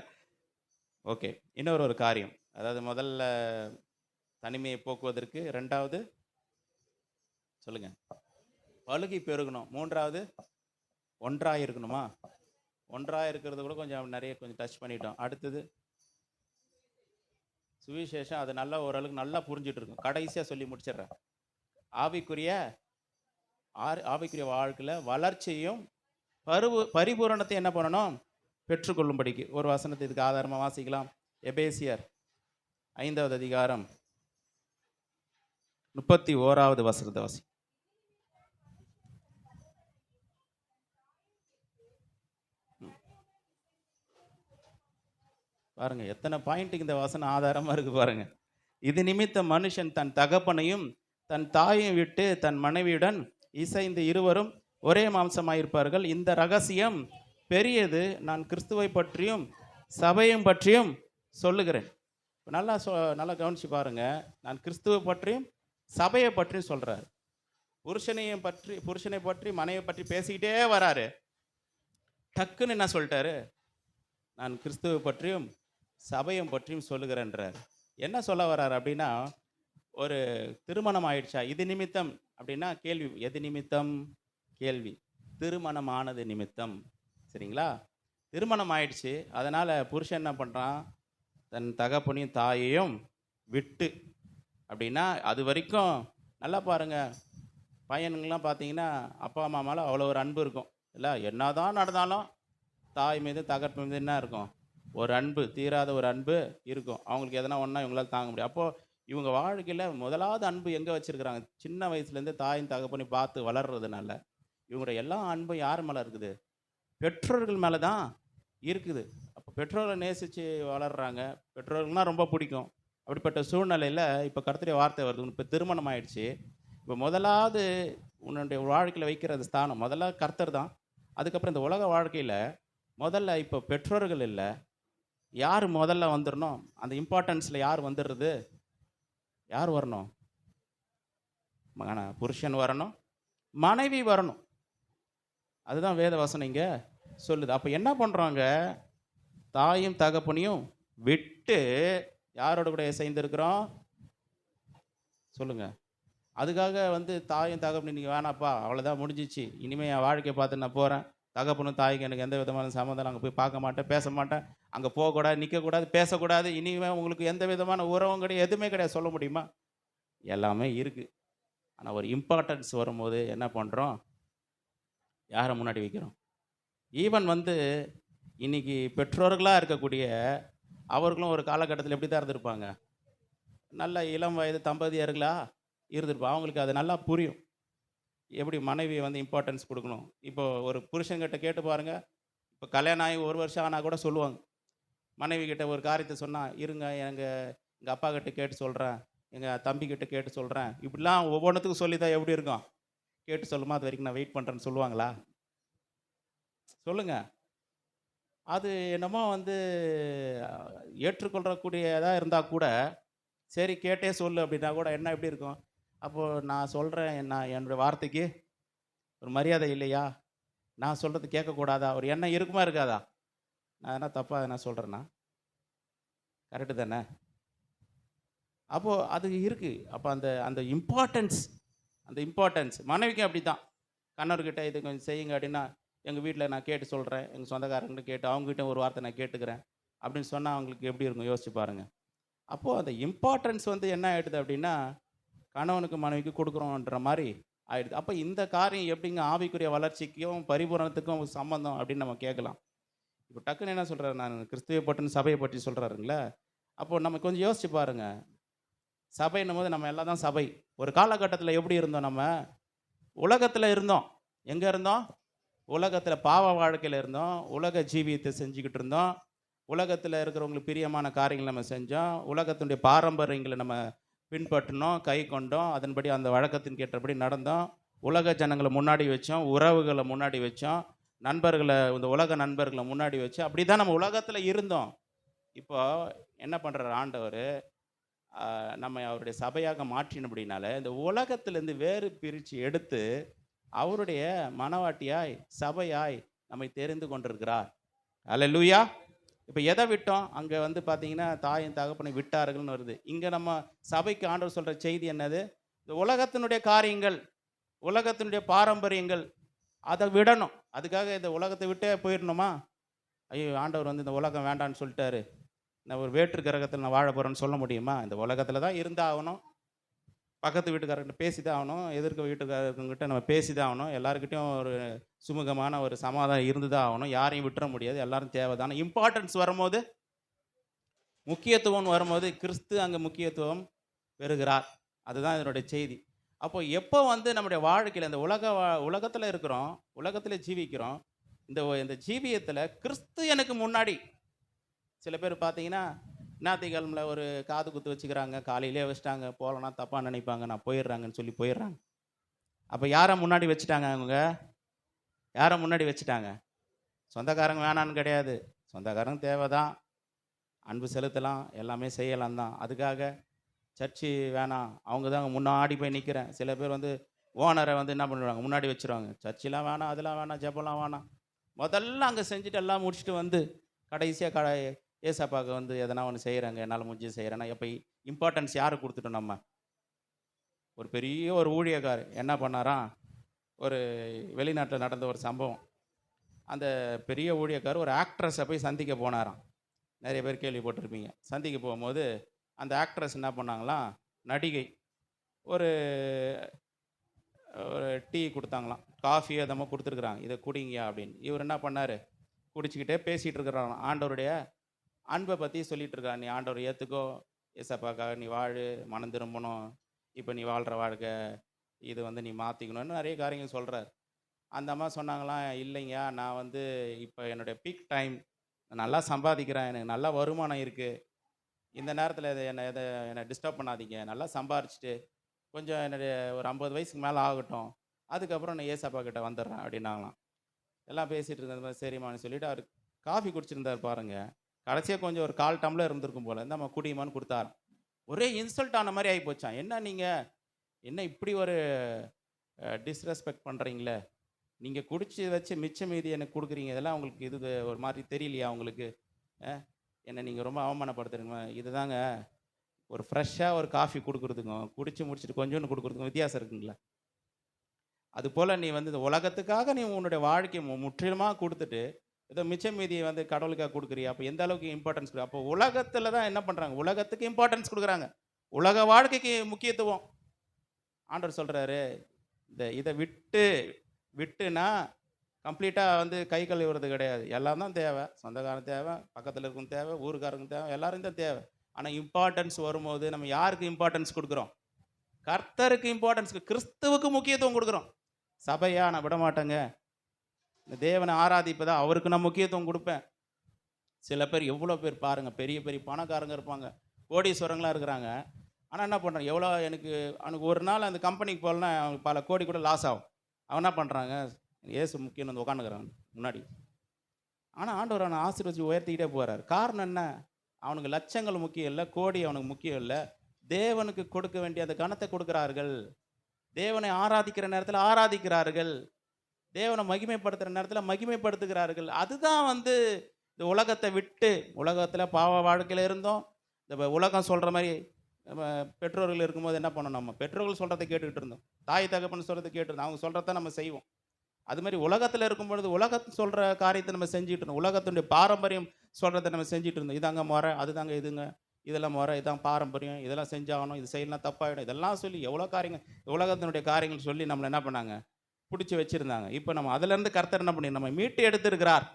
ஓகே, இன்னொரு காரியம். அதாவது முதல்ல தனிமையை போக்குவதற்கு, ரெண்டாவது சொல்லுங்க பலுகி பெருகணும், மூன்றாவது ஒன்றாக இருக்கணுமா? ஒன்றாக இருக்கிறது கூட கொஞ்சம் டச் பண்ணிட்டோம். அடுத்தது சுவிசேஷம். அது நல்லா ஓரளவுக்கு நல்லா புரிஞ்சிட்டு இருக்கும். கடைசியாக சொல்லி முடிச்சிடுறேன். ஆவிக்குரிய வாழ்க்கையில் வளர்ச்சியும் பரிபூரணத்தை என்ன பண்ணணும்? பெற்றுக்கொள்ளும்படிக்கு ஒரு வசனத்தை இதுக்கு ஆதாரமாக வாசிக்கலாம். எபேசியர் 5வது அதிகாரம் 31வது வசனத்தை வாசி. பாருங்க எத்தனை பாயிண்ட்டுக்கு இந்த வசனம் ஆதாரமாக இருக்கு பாருங்க. இது நிமித்தம் மனுஷன் தன் தகப்பனையும் தன் தாயையும் விட்டு தன் மனைவியுடன் இசைந்து இருவரும் ஒரே மாம்சமாயிருப்பார்கள். இந்த ரகசியம் பெரியது. நான் கிறிஸ்துவை பற்றியும் சபையும் பற்றியும் சொல்லுகிறேன். நல்லா கவனிச்சு பாருங்க. நான் கிறிஸ்துவை பற்றியும் சபையை பற்றியும் சொல்றாரு. புருஷனை பற்றி மனைவியை பற்றி பேசிக்கிட்டே வராரு. டக்குன்னு என்ன சொல்லிட்டாரு? நான் கிறிஸ்துவை பற்றியும் சபையும் பற்றியும் சொல்லுகிறேன்றார். என்ன சொல்ல வர்றாரு அப்படின்னா, ஒரு திருமணம் ஆயிடுச்சா இது நிமித்தம் அப்படின்னா கேள்வி. எது நிமித்தம்? கேள்வி. திருமணமானது நிமித்தம். சரிங்களா? திருமணம் ஆயிடுச்சு. அதனால் புருஷன் என்ன பண்ணுறான்? தன் தகப்பனையும் தாயையும் விட்டு. அப்படின்னா அது வரைக்கும் நல்லா பாருங்கள். பையனுங்கெலாம் பார்த்தீங்கன்னா அப்பா அம்மா மேலே அவ்வளோ ஒரு அன்பு இருக்கும் இல்லை? என்ன தான் நடந்தாலும் தாய் மீது தகப்பன் மீது என்ன இருக்கும்? ஒரு அன்பு, தீராத ஒரு அன்பு இருக்கும். அவங்களுக்கு எதனா ஒன்றா இவங்களால் தாங்க முடியும். அப்போது இவங்க வாழ்க்கையில் முதலாவது அன்பு எங்கே வச்சுருக்குறாங்க? சின்ன வயசுலேருந்து தாயின் தகப்பனை பார்த்து வளர்றதுனால இவங்களுடைய எல்லா அன்பும் யார் மேலே இருக்குது? பெற்றோர்கள் மேலே தான் இருக்குது. அப்போ பெற்றோரை நேசித்து வளர்கிறாங்க. பெற்றோர்கள்னால் ரொம்ப பிடிக்கும். அப்படிப்பட்ட சூழ்நிலையில் இப்போ கர்த்தருடைய வார்த்தை வருது. இப்போ திருமணம் ஆயிடுச்சு. இப்போ முதலாவது உன்னுடைய வாழ்க்கையில் வைக்கிற ஸ்தானம் முதல்ல கர்த்தர் தான். அதுக்கப்புறம் இந்த உலக வாழ்க்கையில் முதல்ல இப்போ பெற்றோர்கள் இல்லை, யார் முதல்ல வந்துடணும்? அந்த இம்பார்ட்டன்ஸில் யார் வந்துடுறது? யார் வரணும்? புருஷன் வரணும், மனைவி வரணும். அதுதான் வேத வசனம் இங்க சொல்லுது. அப்ப என்ன பண்றாங்க? தாயும் தகப்பனையும் விட்டு யாரோட கூட இசைந்திருக்கிறோம்? சொல்லுங்க. அதுக்காக வந்து தாயும் தகப்பனும் இன்னைக்கு வேணாப்பா, அவ்வளோதான் முடிஞ்சிச்சு. இனிமே என் வாழ்க்கைய பார்த்து நான் போறேன். தகப்பனும் தாய்க்கும் எனக்கு எந்த விதமான சம்மந்தம் அங்க போய் பார்க்க மாட்டேன், பேச மாட்டேன். அங்க போகக்கூடாது, நிற்கக்கூடாது, பேசக்கூடாது. இனிமே உங்களுக்கு எந்த விதமான உறவும் கிடையாது, எதுவுமே கிடையாது. சொல்ல முடியுமா? எல்லாமே இருக்கு. ஆனா ஒரு இம்பார்ட்டன்ஸ் வரும்போது என்ன பண்றோம்? யார முன்னாடி வைக்கிறோம்? ஈவன் வந்து இன்னைக்கு பெற்றோர்களா இருக்கக்கூடிய அவர்களும் ஒரு காலகட்டத்தில எப்படி தான் இருந்திருப்பாங்க? நல்ல இளம் வயது தம்பதியர்களா இருந்திருப்பாங்க. அவங்களுக்கு அது நல்லா புரியும். எப்படி மனைவிய வந்து இம்பார்ட்டன்ஸ் குடுக்கணும். இப்போ ஒரு புருஷன்கிட்ட கேட்டு பாருங்க. இப்போ கல்யாணம் ஆகி 1 வருஷம் ஆனா கூட சொல்லுவாங்க. மனைவி கிட்ட ஒரு காரியத்த சொன்னா, "இருங்க எங்க அப்பா கிட்ட கேட்டு சொல்றேன். எங்க தம்பி கிட்ட கேட்டு சொல்றேன்." இப்படிலாம் ஒவ்வொன்னுத்துக்கும் சொல்லி தான் எப்படி இருக்கும்? கேட்டு சொல்லுமா, அது வரைக்கும் நான் வெயிட் பண்றேன்னு சொல்லுவாங்களா? சொல்லுங்க. அது என்னமோ வந்து ஏற்றுக்கொள்ளக்கூடியதா இருந்தா கூட, சரி கேட்டே சொல்லு அப்படின்னா கூட என்ன எப்படி இருக்கும்? அப்போ நான் சொல்றேன், நான் என்னுடைய வார்த்தைக்கு ஒரு மரியாதை இல்லையா? நான் சொல்றது கேட்கக்கூடாதா? ஒரு எண்ணம் இருக்குமா இருக்காதா? நான் என்ன தப்பா எதனா சொல்றேனா? கரெக்ட்டு தானே? அப்போ அது இருக்கு. அப்ப அந்த அந்த இம்பார்ட்டன்ஸ் மனைவிக்கும் அப்படித்தான். கணவர்கிட்ட இது கொஞ்சம் செய்யுங்க அப்படின்னா, எங்க வீட்ல நான் கேட்டு சொல்றேன். எங்க சொந்தக்காரங்ககிட்ட கேட்டு அவங்ககிட்ட ஒரு வார்த்தை நான் கேட்டுக்கிறேன். அப்படின்னு சொன்னா அவங்களுக்கு எப்படி இருக்கும் யோசிச்சு பாருங்க. அப்போ அந்த இம்பார்ட்டன்ஸ் வந்து என்ன ஆயிடுது அப்படின்னா, கணவனுக்கு மனைவிக்கு கொடுக்குறோன்ற மாரி ஆயிடுது. அப்ப இந்த காரியம் எப்படிங்க ஆவிக்குரிய வளர்ச்சிக்கும், பரிபூரணத்துக்கும் சம்மந்தம் அப்படின்னு நம்ம கேட்கலாம். இப்போ டக்குன்னு என்ன சொல்றாரு, நான் கிறிஸ்துவ பற்றின சபைய பற்றி சொல்றாருங்களா? அப்போ நம்ம கொஞ்சம் யோசிச்சு பாருங்க. சபைன்னும்போது நம்ம எல்லாம் தான் சபை. ஒரு காலகட்டத்தில எப்படி இருந்தோம் நம்ம? உலகத்தில இருந்தோம். எங்க இருந்தோம்? உலகத்தில பாவ வாழ்க்கையில இருந்தோம். உலக ஜீவியத்த செஞ்சுக்கிட்டு இருந்தோம். உலகத்தில இருக்கிறவங்களுக்கு பிரியமான காரியங்கள நம்ம செஞ்சோம். உலகத்தினுடைய பாரம்பரியங்கள நம்ம பின்பற்றினோம், கை கொண்டோம். அதன்படி அந்த வழக்கத்தின் ஏற்றபடி நடந்தோம். உலக ஜனங்கள முன்னாடி வச்சோம். உறவுகள முன்னாடி வச்சோம். இந்த உலக நண்பர்கள முன்னாடி வச்சு, அப்படிதான் நம்ம உலகத்தில இருந்தோம். இப்போ என்ன பண்றாரு ஆண்டவரு, நம்மை அவருடைய சபையாக மாற்றினபடினால, இந்த உலகத்திலிருந்து வேறு பிரிச்சு எடுத்து, அவருடைய மணவாட்டியாய், சபையாய் நம்மை தெரிந்து கொண்டிருக்கிறார். அல்லேலூயா! இப்ப எத விட்டோம்? அங்க வந்து பார்த்தீங்கன்னா, தாயும் தகப்பனை விட்டார்கள்ன்னு வருது. இங்க நம்ம சபைக்கு ஆண்டவர் சொல்ற செய்தி என்னது? இந்த உலகத்தினுடைய காரியங்கள், உலகத்தினுடைய பாரம்பரியங்கள், அத விடணும். அதுக்காக இந்த உலகத்த விட்டே போயிரணுமா? ஐயோ! ஆண்டவர் வந்து இந்த உலகம் வேண்டான்னு சொல்ட்டாரு. நான் ஒரு வேற்று கிரகத்தில நான் வாழ போறேன்னு சொல்ல முடியுமா? இந்த உலகத்தில தான் இருந்தாகணும். பக்கத்து வீட்டுக்காரர்கிட்ட பேசி தான் ஆகணும். எதிர்க்க வீட்டுக்காரங்ககிட்ட நம்ம பேசி தான் ஆகணும். எல்லார்கிட்டயும் ஒரு சுமூகமான ஒரு சமாதானம் இருந்து தான் ஆகணும். யாரையும் விட்டுற முடியாது. எல்லாரும் தேவை தான. இம்பார்ட்டன்ஸ் வரும்போது, முக்கியத்துவம்னு வரும்போது, கிறிஸ்து அங்க முக்கியத்துவம் பெறுகிறார். அதுதான் இதனுடைய செய்தி. அப்போ எப்போ வந்து நம்முடைய வாழ்க்கையில இந்த உலகத்தில இருக்கிறோம், உலகத்தில ஜீவிக்கிறோம். இந்த ஜீவியத்தில கிறிஸ்து எனக்கு முன்னாடி சில பேர் பார்த்தீங்கன்னா, ஞாயிற்றுக்கிழமைல ஒரு காது குத்து வச்சுக்கிறாங்க. காலையிலேயே வச்சுட்டாங்க. போகலன்னா தப்பா நினைப்பாங்க. நான் போயிடுறாங்கன்னு சொல்லி போயிடுறாங்க. அப்ப யார முன்னாடி வச்சுட்டாங்க அவங்க? யார முன்னாடி வச்சுட்டாங்க? சொந்தக்காரங்க வேணான்னு கிடையாது. சொந்தக்காரங்க தேவை தான். அன்பு செலுத்தலாம். எல்லாமே செய்யலாம் தான். அதுக்காக சர்ச்சு வேணாம். அவங்க தான் முன்னாடி போய் நிக்கிறேன். சில பேர் வந்து ஓனர வந்து என்ன பண்ணிடுவாங்க, முன்னாடி வச்சுருவாங்க. சர்ச்சுலாம் வேணாம், அதெல்லாம் வேணாம், ஜெபம்லாம் வேணாம். முதல்ல அங்க செஞ்சுட்டு எல்லாம் முடிச்சுட்டு வந்து, கடைசியா ஏசப்பாவுக்கு வந்து எதனா ஒண்ணு செய்றேங்க. என்னால முடிஞ்சது செய்றேன்னா, எப்ப இம்பார்ட்டன்ஸ் யாருக்கு குடுத்துட்டோம் நம்ம? ஒரு பெரிய ஒரு ஊழியக்காரர் என்ன பண்ணாராம், ஒரு வெளிநாட்டுல நடந்த ஒரு சம்பவம். அந்த பெரிய ஊழியக்காரர் ஒரு ஆக்ட்ரஸ போய் சந்திக்க போனாராம். நெறைய பேர் கேள்விப்பட்டிருப்பீங்க. சந்திக்க போகும்போது, அந்த ஆக்ட்ரஸ் என்ன பண்ணாங்களாம், நடிகை. ஒரு ஒரு டீ குடுத்தாங்களாம். காஃபி என்னமோ குடுத்துருக்காங்க. "இத குடிங்கயா" அப்படின்னு. இவரு என்ன பண்ணாரு, குடிச்சுக்கிட்டே பேசிட்டு இருக்கிறாராம். ஆண்டவருடைய அன்ப பத்தி சொல்லிட்டு இருக்கார். "நீ ஆண்டவர ஏத்துக்கோ. ஏசப்பாக்காக நீ வாழு. மனம் திரும்பணும். இப்ப நீ வாழ்ற வாழ்க்கை, இது வந்து நீ மாத்திக்கணும்னு" நெறைய காரியங்கள் சொல்றாரு. அந்த அம்மா சொன்னாங்களாம், "இல்லைங்க, நான் வந்து இப்ப என்னுடைய பீக் டைம். நான் நல்லா சம்பாதிக்கிறேன். எனக்கு நல்ல வருமானம் இருக்கு. இந்த நேரத்தில என்ன டிஸ்டர்ப் பண்ணாதீங்க. நல்லா சம்பாரிச்சுட்டு, கொஞ்சம் என்னுடைய ஒரு 50 வயசுக்கு மேல ஆகட்டும். அதுக்கப்புறம் நான் ஏசப்பா கிட்ட வந்துடுறேன்" அப்படின்னாங்களாம். எல்லாம் பேசிட்டு இருந்தது சரிம்மான்னு சொல்லிட்டு அவரு காஃபி குடிச்சிருந்தாரு பாருங்க. கடைசியா கொஞ்சம் ஒரு 1/4 டம்ளர் இருந்திருக்கும் போல. இந்தாம்மா குடிம்மான்னு குடுத்தாராம். ஒரே இன்சல்ட் ஆன மாரி ஆயிப்போச்சாம். என்ன நீங்க? என்ன இப்படி ஒரு டிஸ்ரெஸ்பெக்ட் பண்ணுறீங்களே, நீங்கள் குடிச்சு வச்சு மிச்ச மீதி எனக்கு கொடுக்குறீங்க, இதெல்லாம் உங்களுக்கு இது ஒரு மாதிரி தெரியலையா உங்களுக்கு? என்னை நீங்கள் ரொம்ப அவமானப்படுத்துறீங்க. இதுதாங்க ஒரு ஃப்ரெஷ்ஷாக ஒரு காஃபி கொடுக்குறதுக்கும் குடிச்சு முடிச்சுட்டு கொஞ்சோண்டு கொடுக்குறதுக்கும் வித்தியாசம் இருக்குங்களா? அதுபோல் நீ வந்து இந்த உலகத்துக்காக நீ உன்னுடைய வாழ்க்கையை முற்றிலுமாக கொடுத்துட்டு ஏதோ மிச்சம் மீதியை வந்து கடவுளுக்காக கொடுக்குறியா? அப்போ எந்த அளவுக்கு இம்பார்ட்டன்ஸ் கொடு? அப்போ உலகத்தில் தான் என்ன பண்ணுறாங்க, உலகத்துக்கு இம்பார்ட்டன்ஸ் கொடுக்குறாங்க, உலக வாழ்க்கைக்கு முக்கியத்துவம். ஆண்டவர் சொல்கிறாரு, இதை விட்டுனா கம்ப்ளீட்டாக வந்து கை கழுவுறது கிடையாது. எல்லாம் தான் தேவை, சொந்தக்காரன் தேவை, பக்கத்தில் இருக்கும் தேவை, ஊருக்காரங்க தேவை, எல்லாரும் தான் தேவை. ஆனால் இம்பார்ட்டன்ஸ் வரும்போது நம்ம யாருக்கு இம்பார்ட்டன்ஸ் கொடுக்குறோம்? கர்த்தருக்கு இம்பார்ட்டன்ஸ், கிறிஸ்துவுக்கு முக்கியத்துவம் கொடுக்குறோம். சபையா நான் விட மாட்டேங்க, இந்த தேவனை ஆராதிப்பதா அவருக்கு நான் முக்கியத்துவம் கொடுப்பேன். சில பேர் எவ்வளோ பேர் பாருங்கள், பெரிய பெரிய பணக்காரங்க இருப்பாங்க, கோடீஸ்வரங்களாக இருக்கிறாங்க. ஆனால் என்ன பண்ணுறாங்க, எவ்வளோ அவனுக்கு ஒரு நாள் அந்த கம்பெனிக்கு போகலன்னா அவனுக்கு பல கோடி கூட லாஸ் ஆகும். அவன் என்ன பண்ணுறாங்க, ஏசு முக்கியம் வந்து உட்காந்துக்கிறான் முன்னாடி. ஆனால் ஆண்டவர் அவனை ஆசீர்வதிச்சு உயர்த்திக்கிட்டே போகிறார். காரணம் என்ன? அவனுக்கு லட்சங்கள் முக்கியம் இல்லை, கோடி அவனுக்கு முக்கியம் இல்லை. தேவனுக்கு கொடுக்க வேண்டிய அந்த கணத்தை கொடுக்குறார்கள். தேவனை ஆராதிக்கிற நேரத்தில் ஆராதிக்கிறார்கள், தேவனை மகிமைப்படுத்துகிற நேரத்தில் மகிமைப்படுத்துகிறார்கள். அதுதான் வந்து இந்த உலகத்தை விட்டு, உலகத்தில் பாவ வாழ்க்கையில் இருந்தோம். இந்த உலகம் சொல்கிற மாதிரி நம்ம பெற்றோர்கள் இருக்கும்போது என்ன பண்ணணும், நம்ம பெற்றோர்கள் சொல்கிறத கேட்டுக்கிட்டு இருந்தோம், தாய் தகப்பன்னு சொல்கிறத கேட்டுருந்தோம், அவங்க சொல்கிறத நம்ம செய்வோம். அது மாதிரி உலகத்தில் இருக்கும் பொழுது உலகத்து சொல்கிற காரியத்தை நம்ம செஞ்சுட்டு இருந்தோம், உலகத்தினுடைய பாரம்பரியம் சொல்கிறத நம்ம செஞ்சுட்டு இருந்தோம். இதாங்க முறை, அதுதாங்க இதுங்க, இதெல்லாம் முறை, இதான் பாரம்பரியம், இதெல்லாம் செஞ்சாகணும், இது செய்யலாம் தப்பாகிடும், இதெல்லாம் சொல்லி எவ்வளோ காரியங்கள் உலகத்தினுடைய காரியங்கள் சொல்லி நம்மளை என்ன பண்ணாங்க, பிடிச்சி வச்சுருந்தாங்க. இப்போ நம்ம அதிலேருந்து கர்த்தர் என்ன பண்ணி நம்ம மீட்டு எடுத்துருக்கிறார்.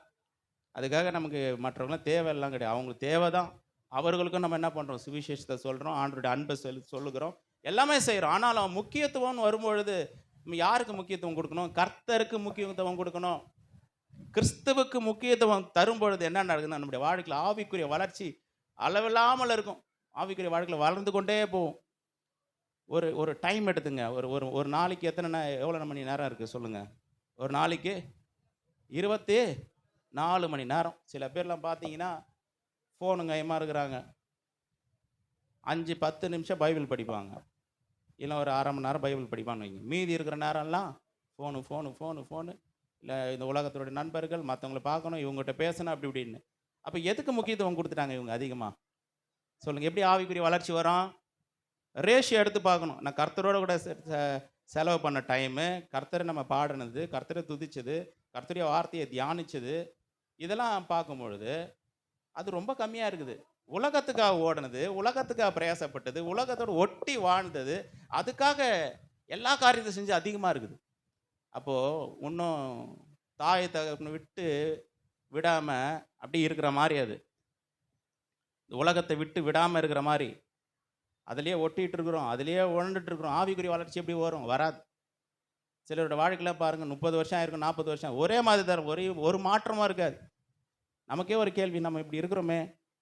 அதுக்காக நமக்கு மற்றவங்களாம் தேவையெல்லாம் கிடையாது, அவங்களுக்கு தேவை தான். அவர்களுக்கும் நம்ம என்ன பண்ணுறோம், சுவிசேஷத்தை சொல்கிறோம், ஆண்டவருடைய அன்பை சொல்லுகிறோம், எல்லாமே செய்கிறோம். ஆனாலும் முக்கியத்துவம்னு வரும்பொழுது நம்ம யாருக்கு முக்கியத்துவம் கொடுக்கணும்? கர்த்தருக்கு முக்கியத்துவம் கொடுக்கணும். கிறிஸ்துவுக்கு முக்கியத்துவம் தரும் பொழுது என்ன நடக்குதுன்னா, நம்முடைய வாழ்க்கையில் ஆவிக்குரிய வளர்ச்சி அளவில்லாமல் இருக்கும். ஆவிக்குரிய வாழ்க்கையில் வளர்ந்து கொண்டே போகும். ஒரு டைம் எடுத்துங்க, ஒரு நாளைக்கு எவ்வளோ மணி நேரம் இருக்குது சொல்லுங்கள்? ஒரு நாளைக்கு 24 மணி நேரம். சில பேர்லாம் பார்த்தீங்கன்னா ஃபோனுங்க கையமாக இருக்கிறாங்க, 5-10 நிமிஷம் பைபிள் படிப்பாங்க, இல்லை ஒரு அரை மணி நேரம் பைபிள் படிப்பான்னு வைங்க. மீதி இருக்கிற நேரம்லாம் ஃபோனு, இல்லை இந்த உலகத்தினுடைய நண்பர்கள், மற்றவங்களை பார்க்கணும், இவங்ககிட்ட பேசணும், அப்படி இப்படின்னு. அப்போ எதுக்கு முக்கியத்துவம் கொடுத்துட்டாங்க இவங்க அதிகமாக சொல்லுங்கள்? எப்படி ஆவிக்குரிய வளர்ச்சி வரும்? ரேஷியோ எடுத்து பார்க்கணும். நான் கர்த்தரோட கூட செலவு பண்ண டைமு, கர்த்தரை நம்ம பாடினது, கர்த்தரை துதிச்சது, கர்த்தருடைய வார்த்தையை தியானித்தது, இதெல்லாம் பார்க்கும் பொழுது அது ரொம்ப கம்மியாக இருக்குது. உலகத்துக்காக ஓடினது, உலகத்துக்காக பிரயாசப்பட்டது, உலகத்தோடு ஒட்டி வாழ்ந்தது, அதுக்காக எல்லா காரியத்தையும் செஞ்சு அதிகமாக இருக்குது. அப்போது இன்னும் தாயை தகப்பனை விட்டு விடாமல் அப்படி இருக்கிற மாதிரி, அது உலகத்தை விட்டு விடாமல் இருக்கிற மாதிரி அதிலேயே ஒட்டிகிட்டு இருக்கிறோம், அதிலேயே உழண்டுட்டு இருக்கிறோம். ஆவிக்குரிய வளர்ச்சி எப்படி வரும்? வராது. சிலரோட வாழ்க்கையில் பாருங்கள், 30 வருஷம் ஆயிருக்கும், 40 வருஷம், ஒரே மாதிரி தரும், ஒரு மாற்றமாக இருக்காது. நமக்கே ஒரு கேள்வி, நம்ம இப்படி இருக்கிறோமே,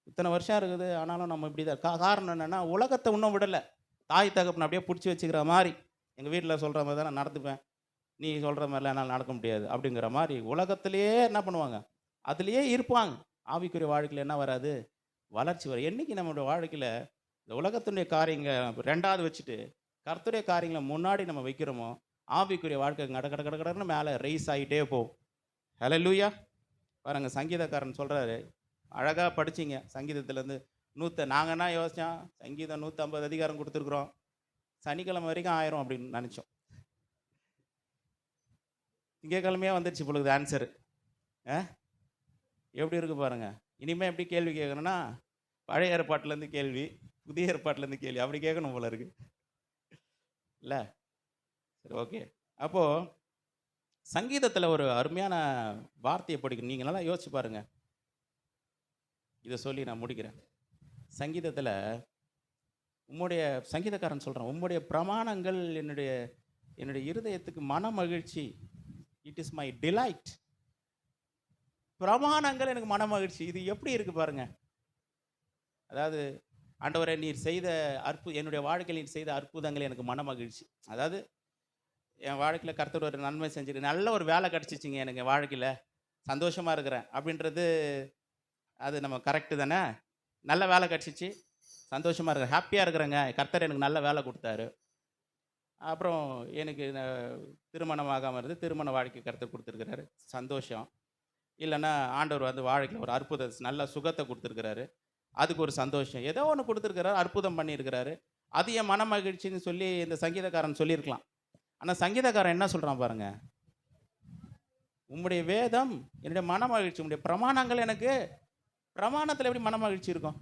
இத்தனை வருஷம் இருக்குது, ஆனாலும் நம்ம இப்படி தான். காரணம் என்னென்னா, உலகத்தை இன்னும் விடலை. தாய் தகப்பனை அப்படியே பிடிச்சி வச்சுக்கிற மாதிரி, எங்கள் வீட்டில் சொல்கிற மாதிரி தான் நான் நடந்துப்பேன், நீ சொல்கிற மாதிரிலாம் என்னால் நடக்க முடியாது அப்படிங்கிற மாதிரி உலகத்திலேயே என்ன பண்ணுவாங்க, அதுலேயே இருப்பாங்க. ஆவிக்குரிய வாழ்க்கையில் என்ன வராது? வளர்ச்சி வரும். என்றைக்கு நம்மளோட வாழ்க்கையில் இந்த உலகத்தினுடைய காரியங்கள் ரெண்டாவது வச்சுட்டு கர்த்தருடைய காரியங்களை முன்னாடி நம்ம வைக்கிறோமோ, ஆவிக்குரிய வாழ்க்கை கடன்னு மேலே ரைஸ் ஆகிட்டே போகும். ஹல்லேலூயா. பாருங்கள், சங்கீதக்காரன் சொல்கிறாரு, அழகாக படிச்சிங்க சங்கீதத்துலேருந்து. நாங்கள் என்ன யோசித்தோம், சங்கீதம் 150 அதிகாரம் கொடுத்துருக்குறோம், சனிக்கிழமை வரைக்கும் 1000 அப்படின்னு நினச்சோம். திங்கக்கிழமையாக வந்துடுச்சு பொழுது ஆன்சரு. எப்படி இருக்குது பாருங்கள். இனிமேல் எப்படி கேள்வி கேட்கணும்னா, பழைய ஏற்பாட்டிலேருந்து கேள்வி, புதிய ஏற்பாட்டிலேருந்து கேள்வி, அப்படி கேட்கணும் போல இருக்கு இல்லை? சரி, ஓகே. அப்போது சங்கீதத்தில் ஒரு அருமையான வார்த்தையை படிக்கணும், நீங்கள் நல்லா யோசிச்சு பாருங்கள். இதை சொல்லி நான் முடிக்கிறேன். சங்கீதத்தில் சங்கீதக்காரன் சொல்கிறான், உம்முடைய பிரமாணங்கள் என்னுடைய இருதயத்துக்கு மன மகிழ்ச்சி, இட் இஸ் மை டிலைட். பிரமாணங்கள் எனக்கு மன மகிழ்ச்சி. இது எப்படி இருக்குது பாருங்க. அதாவது, ஆண்டவரே நீர் செய்த என்னுடைய வாழ்க்கையில் நீர் செய்த அற்புதங்கள் எனக்கு மன மகிழ்ச்சி. அதாவது என் வாழ்க்கையில் கர்த்தர் ஒரு நன்மை செஞ்சுட்டு நல்ல ஒரு வேலை கிடச்சிச்சிங்க எனக்கு, வாழ்க்கையில் சந்தோஷமாக இருக்கிறேன் அப்படின்றது அது நம்ம கரெக்டு தானே? நல்ல வேலை கிடச்சிச்சு, சந்தோஷமாக இருக்கிறேன், ஹாப்பியாக இருக்கிறேங்க, கர்த்தர் எனக்கு நல்ல வேலை கொடுத்தாரு. அப்புறம் எனக்கு திருமணம் ஆகாமல் இருந்து திருமண வாழ்க்கை கருத்து கொடுத்துருக்கிறாரு, சந்தோஷம். இல்லைன்னா ஆண்டவர் வந்து வாழ்க்கையில் ஒரு நல்ல சுகத்தை கொடுத்துருக்கிறாரு, அதுக்கு ஒரு சந்தோஷம். ஏதோ ஒன்று கொடுத்துருக்கிறாரு, அற்புதம் பண்ணியிருக்கிறாரு. அது என் மன மகிழ்ச்சின்னு சொல்லி இந்த சங்கீதக்காரன் சொல்லியிருக்கலாம். ஆனால் சங்கீதக்காரன் என்ன சொல்கிறான் பாருங்க, உம்முடைய வேதம் என்னுடைய மன மகிழ்ச்சி, உம்முடைய பிரமாணங்கள் எனக்கு. பிரமாணத்தில் எப்படி மன மகிழ்ச்சி இருக்கும்?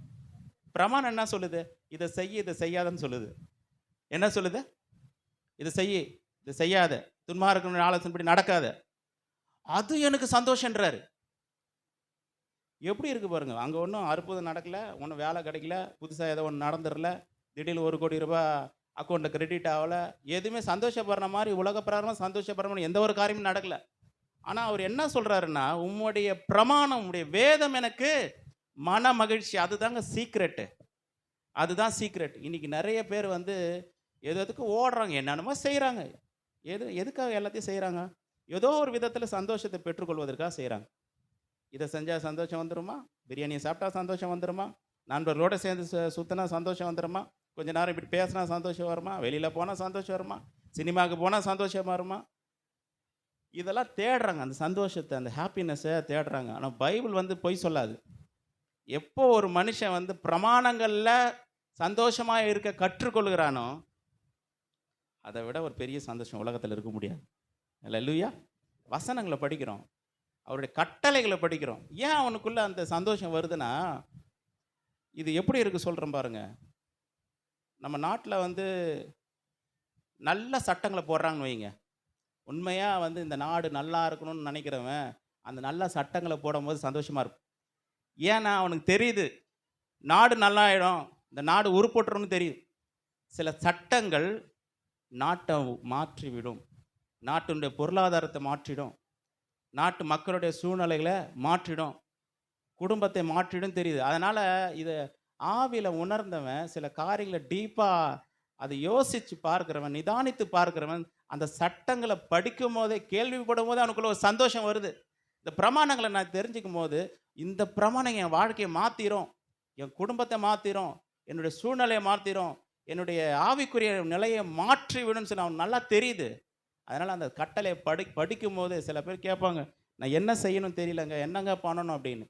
பிரமாணம் என்ன சொல்லுது? இதை செய்ய, இதை செய்யாதன்னு சொல்லுது. என்ன சொல்லுது? இதை செய்ய, இதை செய்யாத, துன்மார்க்கனுடைய ஆலோசனைப்படி நடக்காத, அது எனக்கு சந்தோஷன்றாரு. எப்படி இருக்கு பாருங்க. அங்கே ஒன்றும் அற்புதம் நடக்கல, ஒன்றும் வேலை கிடைக்கல, புதுசாக ஏதோ ஒன்று நடந்துடல, திடீர்னு 1 கோடி ரூபாய் அக்கௌண்ட்டில் கிரெடிட் ஆகலை, எதுவுமே சந்தோஷப்படுற மாதிரி உலக பிரகாரமாக சந்தோஷப்படுற மாதிரி எந்த ஒரு காரியமும் நடக்கல. ஆனால் அவர் என்ன சொல்கிறாருன்னா, உம்முடைய பிரமாணம், உம்முடைய வேதம் எனக்கு மன மகிழ்ச்சி. அதுதாங்க சீக்ரெட்டு, அதுதான் சீக்ரெட். இன்றைக்கி நிறைய பேர் வந்து எதுக்கு ஓடுறாங்க, என்னென்னமோ செய்கிறாங்க. எதுக்காக எல்லாத்தையும் செய்கிறாங்க? ஏதோ ஒரு விதத்தில் சந்தோஷத்தை பெற்றுக்கொள்வதற்காக செய்கிறாங்க. இதை செஞ்சால் சந்தோஷம் வந்துடுமா, பிரியாணியை சாப்பிட்டா சந்தோஷம் வந்துடுமா, நண்பர்களோடு சேர்ந்து சுற்றினா சந்தோஷம் வந்துடுமா, கொஞ்ச நேரம் இப்படி பேசினா சந்தோஷம் வருமா, வெளியில் போனால் சந்தோஷம் வருமா, சினிமாவுக்கு போனால் சந்தோஷமாக வருமா, இதெல்லாம் தேடுறாங்க. அந்த சந்தோஷத்தை, அந்த ஹாப்பினஸ்ஸை தேடுறாங்க. ஆனால் பைபிள் வந்து பொய் சொல்லாது. எப்போ ஒரு மனுஷன் வந்து பிரமாணங்களில் சந்தோஷமாக இருக்க கற்றுக்கொள்கிறானோ, அதை விட ஒரு பெரிய சந்தோஷம் உலகத்தில் இருக்க முடியாது. அல்லேலூயா. வசனங்களை படிக்கிறோம், அவருடைய கட்டளைகளை படிக்கிறோம். ஏன் அவனுக்குள்ள அந்த சந்தோஷம் வருதுன்னா, இது எப்படி இருக்கு சொல்கிறேன் பாருங்க. நம்ம நாட்டில் வந்து நல்ல சட்டங்களை போடுறாங்கன்னு வைங்க, உண்மையாக வந்து இந்த நாடு நல்லா இருக்கணும்னு நினைக்கிறவன் அந்த நல்ல சட்டங்களை போடும்போது சந்தோஷமாக இருக்கும். ஏன்னா அவனுக்கு தெரியுது நாடு நல்லாயிடும், இந்த நாடு உருப்பட்டுருன்னு தெரியுது. சில சட்டங்கள் நாட்டை மாற்றிவிடும், நாட்டினுடைய பொருளாதாரத்தை மாற்றிடும், நாட்டு மக்களுடைய சூழ்நிலைகளை மாற்றிடும், குடும்பத்தை மாற்றிடும் தெரியுது. அதனால் இதை ஆவியில் உணர்ந்தவன் சில காரியங்களை டீப்பாக அதை யோசித்து பார்க்குறவன், நிதானித்து பார்க்குறவன், அந்த சட்டங்களை படிக்கும் போதே, கேள்விப்படும் போதே அவனுக்குள்ள ஒரு சந்தோஷம் வருது. இந்த பிரமாணங்களை நான் தெரிஞ்சுக்கும் போது, இந்த பிரமாணம் என் வாழ்க்கையை மாற்றிடும், என் குடும்பத்தை மாற்றிடும், என்னுடைய சூழ்நிலையை மாற்றிடும், என்னுடைய ஆவிக்குரிய நிலையை மாற்றி விடுன்னு சொல்லி அவனுக்கு நல்லா தெரியுது. அதனால் அந்த கட்டளையை படிக்கும் போது சில பேர் கேட்பாங்க, நான் என்ன செய்யணும் தெரியலங்க, என்னங்க பண்ணணும் அப்படின்னு.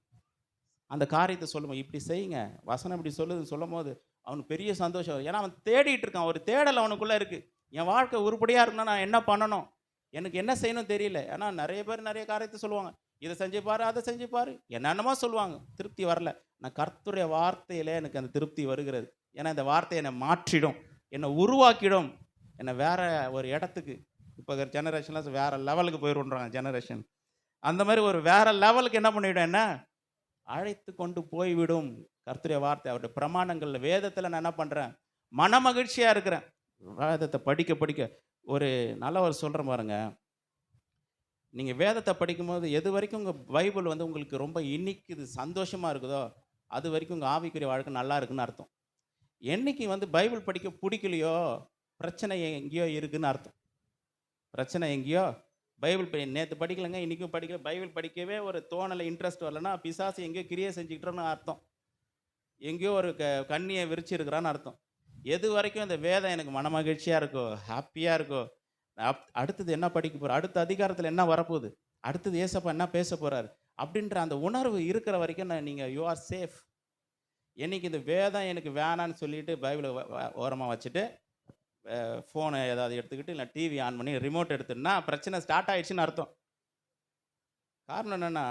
அந்த காரியத்தை சொல்லுவோம், இப்படி செய்யுங்க, வசனம் இப்படி சொல்லுதுன்னு சொல்லும் போது அவனுக்கு பெரிய சந்தோஷம். ஏன்னா அவன் தேடிட்டு இருக்கான், ஒரு தேடல் அவனுக்குள்ளே இருக்குது. என் வாழ்க்கை உருப்படியாக இருக்குன்னா நான் என்ன பண்ணணும், எனக்கு என்ன செய்யணும் தெரியல. ஏன்னா நிறைய பேர் நிறைய காரியத்தை சொல்லுவாங்க, இதை செஞ்சு பாரு, அதை செஞ்சு பாரு, என்னென்னமோ சொல்லுவாங்க, திருப்தி வரல. நான் கர்த்தருடைய வார்த்தையிலே எனக்கு அந்த திருப்தி வருகிறது. ஏன்னா இந்த வார்த்தை என்னை மாற்றிடும், என்னை உருவாக்கிடும், என்னை வேற ஒரு இடத்துக்கு, இப்போ ஜெனரேஷன்லாம் வேற லெவலுக்கு போயிடுன்றாங்க ஜெனரேஷன், அந்த மாதிரி ஒரு வேற லெவலுக்கு என்ன பண்ணிவிடும், என்ன அழைத்து கொண்டு போய்விடும். கர்த்தருடைய வார்த்தை, அவருடைய பிரமாணங்களில், வேதத்தில் நான் என்ன பண்ணுறேன், மன மகிழ்ச்சியாக இருக்கிறேன். வேதத்தை படிக்க படிக்க ஒரு நல்ல ஒரு சொல்கிறேன் பாருங்க, நீங்கள் வேதத்தை படிக்கும்போது எது வரைக்கும் உங்கள் பைபிள் வந்து உங்களுக்கு ரொம்ப இனிக்குது, சந்தோஷமாக இருக்குதோ, அது வரைக்கும் உங்கள் ஆவிக்குரிய வாழ்க்கை நல்லா இருக்குன்னு அர்த்தம். என்னைக்கு வந்து பைபிள் படிக்க பிடிக்கலையோ, பிரச்சனை எங்கேயோ இருக்குதுன்னு அர்த்தம். பிரச்சனை எங்கேயோ, பைபிள் நேற்று படிக்கலைங்க, இன்றைக்கும் படிக்கல, பைபிள் படிக்கவே ஒரு தோணலை, இன்ட்ரெஸ்ட் வரலன்னா பிசாசு எங்கேயோ கிரியை செஞ்சுக்கிட்டோன்னு அர்த்தம். எங்கேயோ ஒரு கண்ணியை விரிச்சிருக்கிறான்னு அர்த்தம். எது வரைக்கும் இந்த வேதம் எனக்கு மன மகிழ்ச்சியாக இருக்கோ, ஹாப்பியாக இருக்கோ, அடுத்தது என்ன படிக்க போகிற, அடுத்த அதிகாரத்தில் என்ன வரப்போகுது, அடுத்தது ஏசப்பா என்ன பேச போகிறாரு அப்படின்ற அந்த உணர்வு இருக்கிற வரைக்கும் நீங்கள் யூ ஆர் சேஃப். என்னைக்கு இந்த வேதம் எனக்கு வேணான்னு சொல்லிட்டு பைபிளை ஓரமாக வச்சுட்டு ஃபோனை ஏதாவது எடுத்துக்கிட்டு இல்லை டிவி ஆன் பண்ணி ரிமோட் எடுத்துன்னா பிரச்சனை ஸ்டார்ட் ஆகிடுச்சின்னு அர்த்தம். காரணம் என்னென்னா,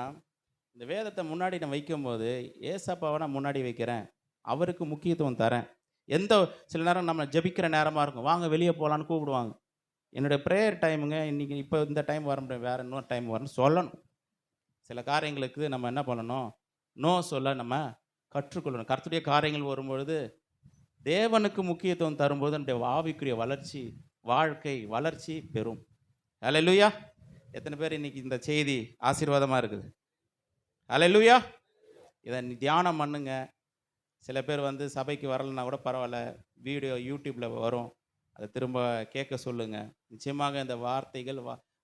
இந்த வேதத்தை முன்னாடி நான் வைக்கும்போது ஏசப்பாவை நான் முன்னாடி வைக்கிறேன், அவருக்கு முக்கியத்துவம் தரேன். சில நேரம் நம்ம ஜெபிக்கிற நேரமாக இருக்கும், வாங்க வெளியே போகலான்னு கூப்பிடுவாங்க. என்னுடைய ப்ரேயர் டைமுங்க இன்றைக்கி, இப்போ இந்த டைம் வர முடியும், வேறு இன்னொரு டைம் வரணும்னு சொல்லணும். சில காரியங்களுக்கு நம்ம என்ன பண்ணணும், நோ சொல்ல நம்ம கற்றுக்கொள்ளணும். கர்த்தருடைய காரியங்கள் வரும்பொழுது தேவனுக்கு முக்கியத்துவம் தரும்போது நம்முடைய ஆவிக்குரிய வளர்ச்சி, வாழ்க்கை வளர்ச்சி பெறும். அல்லேலூயா. எத்தனை பேர் இன்னைக்கு இந்த செய்தி ஆசீர்வாதமாக இருக்குது? அல்லேலூயா. இதை தியானம் பண்ணுங்க. சில பேர் வந்து சபைக்கு வரலைன்னா கூட பரவாயில்ல, வீடியோ யூடியூப்பில் வரும், அதை திரும்ப கேட்க சொல்லுங்கள். நிச்சயமாக இந்த வார்த்தைகள்,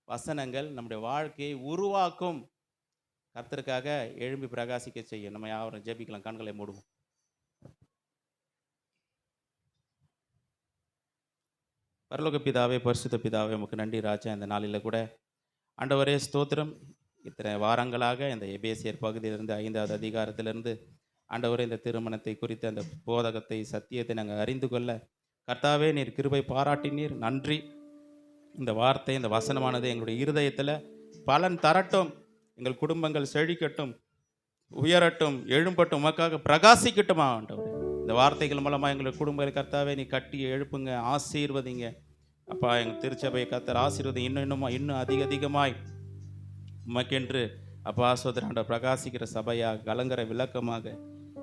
வசனங்கள் நம்முடைய வாழ்க்கையை உருவாக்கும். கர்த்தருக்காக எழும்பி பிரகாசிக்க செய்யும். நம்ம யாரும் ஜெபிக்கலாம், கண்களை மூடுவோம். பரலோக பிதாவே, பரிசுத்த பிதாவே, உமக்கு நன்றி ராஜா. இந்த நாளில் கூட ஆண்டவரே ஸ்தோத்திரம். இத்தனை வாரங்களாக இந்த எபேசியர் பகுதியிலிருந்து 5வது அதிகாரத்திலிருந்து ஆண்டவரே இந்த திருமணத்தை குறித்த அந்த போதகத்தை, சத்தியத்தை நாங்கள் அறிந்து கொள்ள கர்த்தாவே நீர் கிருபை பாராட்டினீர். நன்றி. இந்த வார்த்தை, இந்த வசனமானது எங்களுடைய இருதயத்தில் பலன் தரட்டும், எங்கள் குடும்பங்கள் செழிக்கட்டும், உயரட்டும், எழும்பட்டும், உமக்காக பிரகாசிக்கட்டுமா ஆண்டவரே. இந்த வார்த்தைகள் மூலமாக எங்களுடைய குடும்பங்களை கர்த்தாவே நீ கட்டி எழுப்புங்க, ஆசீர்வதிங்க அப்பா. எங்கள் திருச்சபையை கர்த்தர் ஆசீர்வதி இன்னும் அதிகமாய் உமக்கென்று அப்பா சோதராண்ட பிரகாசிக்கிற சபையாக, கலங்கர விளக்கமாக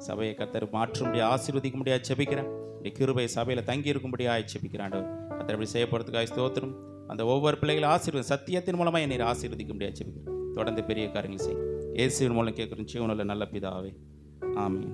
சபையை கர்த்தர் மாற்றும்படியாக, ஆசீர்வதிக்க முடியாது செபிக்கிறேன். இப்படி கிருபை சபையில் தங்கி இருக்கும்படியாக செபிக்கிறான் கர்த்தர். இப்படி செய்யப்படுறதுக்காக ஸ்தோத்திரம். அந்த ஒவ்வொரு பிள்ளைகளும் ஆசீர்வதி சத்தியத்தின் மூலமாக என்னை ஆசீர்வதிக்க முடியாது செபிக்கிறேன். தொடர்ந்து பெரிய காரியங்கள் செய்யும். இயேசுவின் மூலம் கேட்குறோம் ஜீவனுள்ள நல்ல பிதாவே, ஆமீன்.